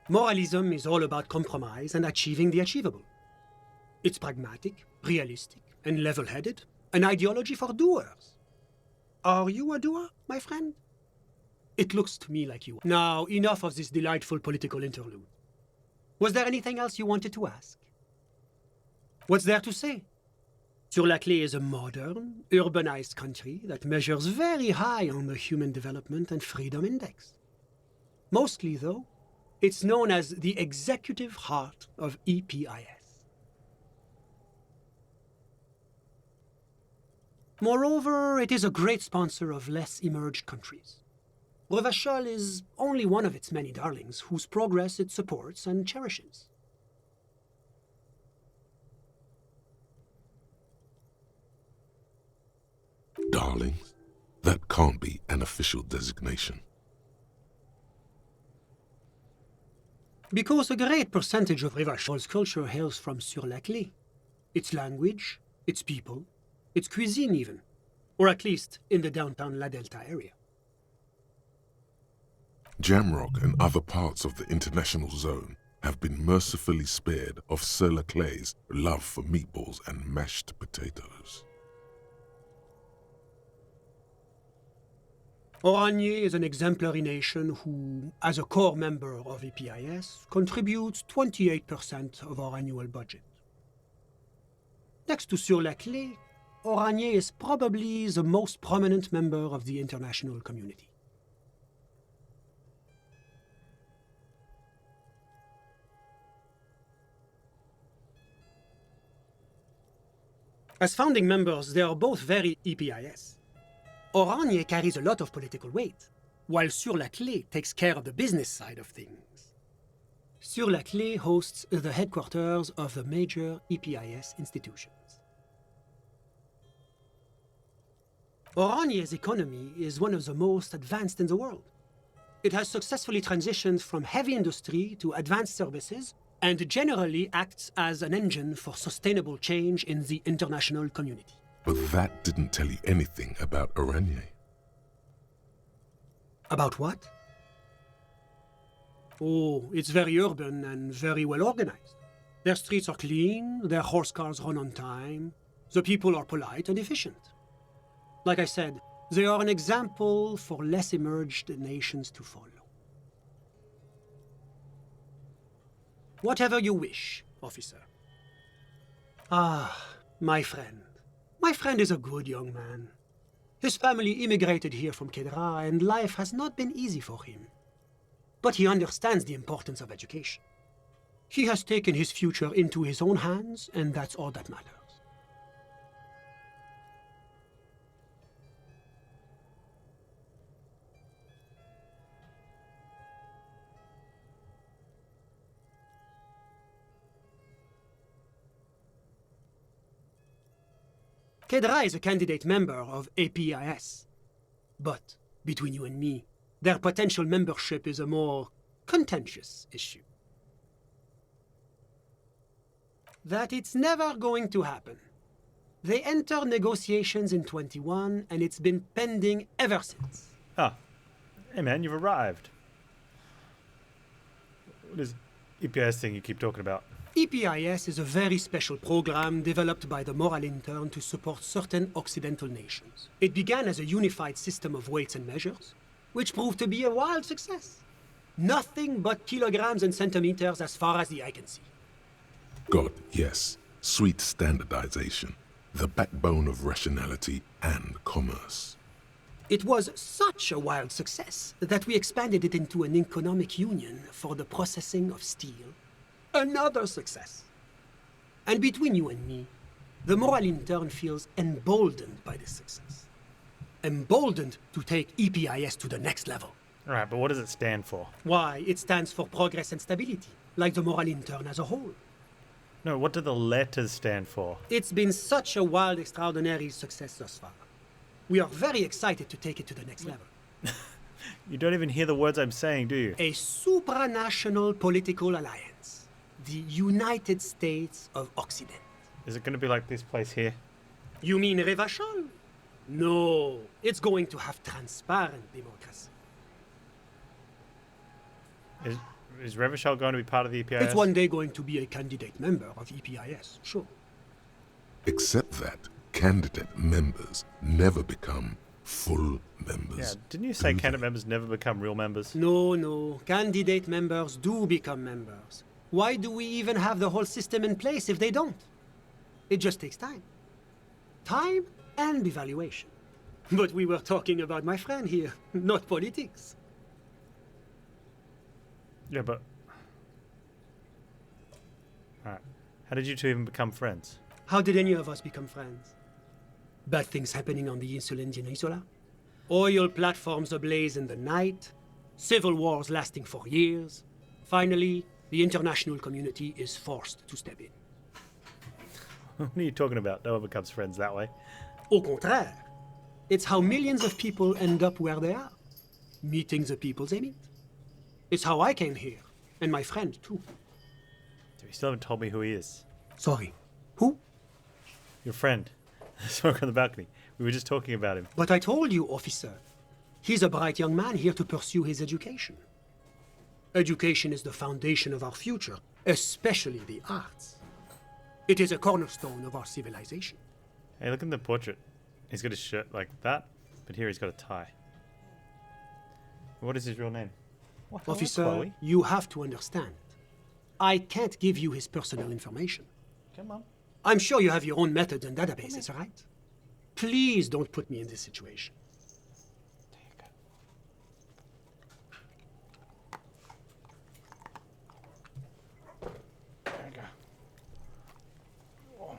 Moralism is all about compromise and achieving the achievable. It's pragmatic, realistic, and level-headed, an ideology for doers. Are you a doer, my friend? It looks to me like you are. Now, enough of this delightful political interlude. Was there anything else you wanted to ask? What's there to say? Sur-la-Clé is a modern, urbanized country that measures very high on the Human Development and Freedom Index. Mostly, though, it's known as the executive heart of EPIS. Moreover, it is a great sponsor of less emerged countries. Revachol is only one of its many darlings whose progress it supports and cherishes. Darlings? That can't be an official designation. Because a great percentage of Revachol's culture hails from Sur-la-Clé. Its language, its people, its cuisine even. Or at least in the downtown La Delta area. Jamrock and other parts of the international zone have been mercifully spared of Sur-la-Clé's love for meatballs and mashed potatoes. Oranje is an exemplary nation who, as a core member of EPIS, contributes 28% of our annual budget. Next to Sur-la-Clé, Oranje is probably the most prominent member of the international community. As founding members, they are both very EPIS. Oranje carries a lot of political weight, while Sur-la-Clé takes care of the business side of things. Sur-la-Clé hosts the headquarters of the major EPIS institutions. Oranje's economy is one of the most advanced in the world. It has successfully transitioned from heavy industry to advanced services and generally acts as an engine for sustainable change in the international community. But that didn't tell you anything about Oranje. About what? Oh, it's very urban and very well organized. Their streets are clean, their horse cars run on time, the people are polite and efficient. Like I said, they are an example for less emerged nations to follow. Whatever you wish, officer. Ah, my friend. My friend is a good young man. His family immigrated here from Kedra, and life has not been easy for him. But he understands the importance of education. He has taken his future into his own hands, and that's all that matters. Kedra is a candidate member of APIS. But, between you and me, their potential membership is a more contentious issue. That it's never going to happen. They entered negotiations in 21, and it's been pending ever since. Ah. Hey man, you've arrived. What is EPIS thing you keep talking about? EPIS is a very special program developed by the Moral Intern to support certain Occidental nations. It began as a unified system of weights and measures, which proved to be a wild success. Nothing but kilograms and centimeters as far as the eye can see. God, yes. Sweet standardization. The backbone of rationality and commerce. It was such a wild success that we expanded it into an economic union for the processing of steel. Another success. And between you and me, the Moral Intern feels emboldened by this success. Emboldened to take EPIS to the next level. Alright, but what does it stand for? Why, it stands for progress and stability, like the Moral Intern as a whole. No, what do the letters stand for? It's been such a wild, extraordinary success thus far. We are very excited to take it to the next level. You don't even hear the words I'm saying, do you? A supranational political alliance. The United States of Occident. Is it going to be like this place here? You mean Revachol? No, it's going to have transparent democracy. Is Revachol going to be part of the EPIS? It's one day going to be a candidate member of EPIS, sure. Except that candidate members never become full members. Yeah, didn't you say candidate members never become real members? No. Candidate members do become members. Why do we even have the whole system in place if they don't? It just takes time. Time and evaluation. But we were talking about my friend here, not politics. Yeah, but... Alright. How did you two even become friends? How did any of us become friends? Bad things happening on the Insulindian Isola? Oil platforms ablaze in the night? Civil wars lasting for years? Finally, the international community is forced to step in. What are you talking about? No one becomes friends that way. Au contraire. It's how millions of people end up where they are. Meeting the people they meet. It's how I came here. And my friend, too. You still haven't told me who he is. Sorry. Who? Your friend. Smoke on the balcony. We were just talking about him. But I told you, officer. He's a bright young man here to pursue his education. Education is the foundation of our future, especially the arts. It is a cornerstone of our civilization. Hey, look at the portrait. He's got his shirt like that, but here he's got a tie. What is his real name? Well, hello, Officer, Chloe. you have to understand. I can't give you his personal information. Come on. I'm sure you have your own methods and databases, right? Please don't put me in this situation. There you go. There you go. Whoa.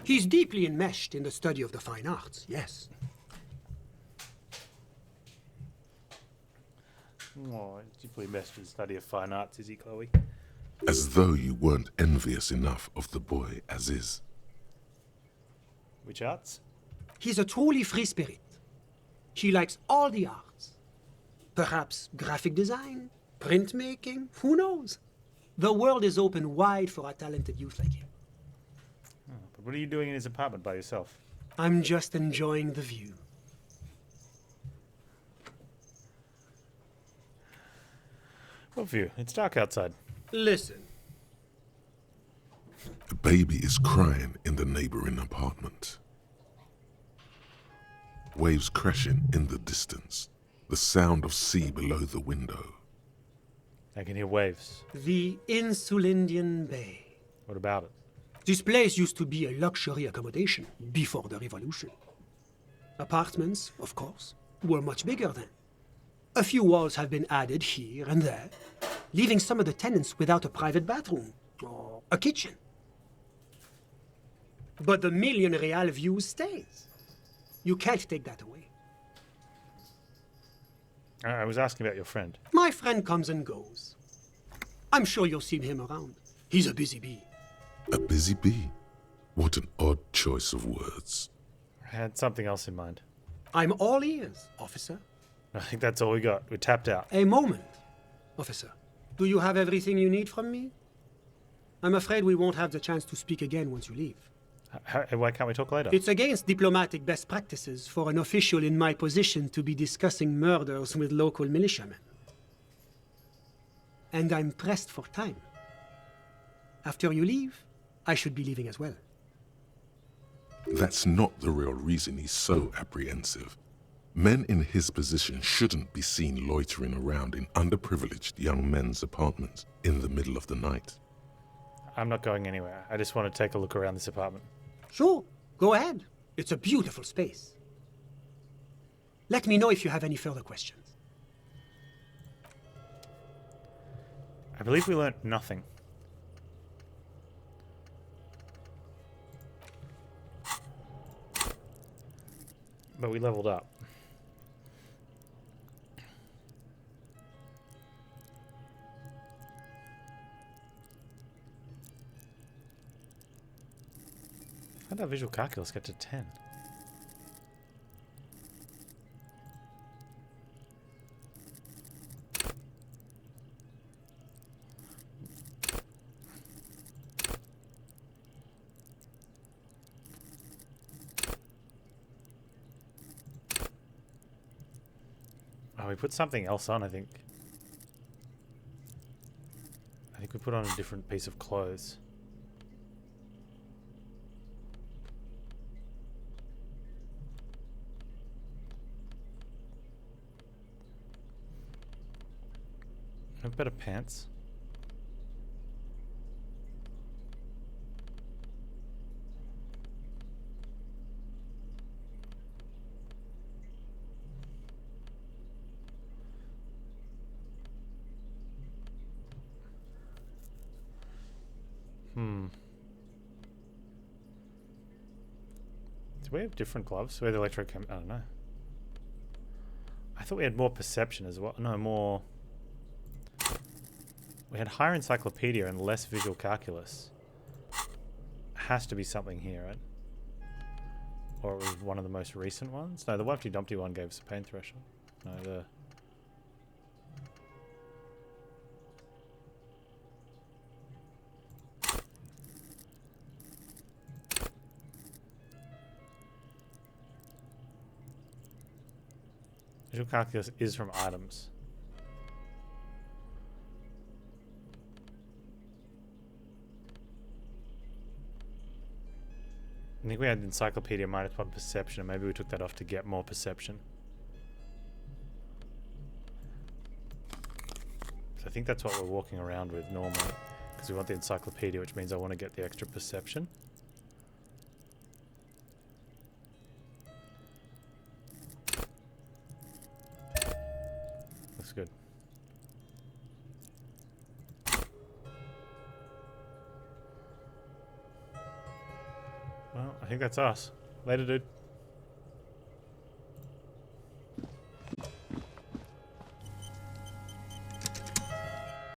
He's deeply enmeshed in the study of the fine arts, yes. Oh, deeply meshed in study of fine arts, is he, Chloe? As though you weren't envious enough of the boy as is. Which arts? He's a truly free spirit. He likes all the arts. Perhaps graphic design, printmaking, who knows? The world is open wide for a talented youth like him. Oh, but what are you doing in his apartment by yourself? I'm just enjoying the view. What view? It's dark outside. Listen, A baby is crying in the neighboring apartment. Waves crashing in the distance. The sound of sea below the window. I can hear waves. the Insulindian Bay. What about it? This place used to be a luxury accommodation before the revolution. Apartments, of course, were much bigger then. A few walls have been added here and there, leaving some of the tenants without a private bathroom or a kitchen. But the million real view stays. You can't take that away. I was asking about your friend. My friend comes and goes. I'm sure you'll see him around. He's a busy bee. A busy bee? What an odd choice of words. I had something else in mind. I'm all ears, officer. I think that's all we got. We're tapped out. A moment, officer. Do you have everything you need from me? I'm afraid we won't have the chance to speak again once you leave. Why can't we talk later? It's against diplomatic best practices for an official in my position to be discussing murders with local militiamen. And I'm pressed for time. After you leave, I should be leaving as well. That's not the real reason he's so apprehensive. Men in his position shouldn't be seen loitering around in underprivileged young men's apartments in the middle of the night. I'm not going anywhere. I just want to take a look around this apartment. Sure, go ahead. It's a beautiful space. Let me know if you have any further questions. I believe we learnt nothing. But we leveled up. How did our visual calculus get to 10? Oh, we put something else on, I think. I think we put on a different piece of clothes. Have better pants. Do we have different gloves? We have electrochem. I don't know. I thought we had more perception as well. No, more. We had higher encyclopedia and less visual calculus. Has to be something here, right? Or it was one of the most recent ones? No, the Wumpty Dumpty one gave us a pain threshold. No, the... Visual calculus is from items. I think we had encyclopedia -1 perception, and maybe we took that off to get more perception. think that's what we're walking around with normally. Because we want the encyclopedia, which means I want to get the extra perception. Looks good. Well, I think that's us. Later, dude.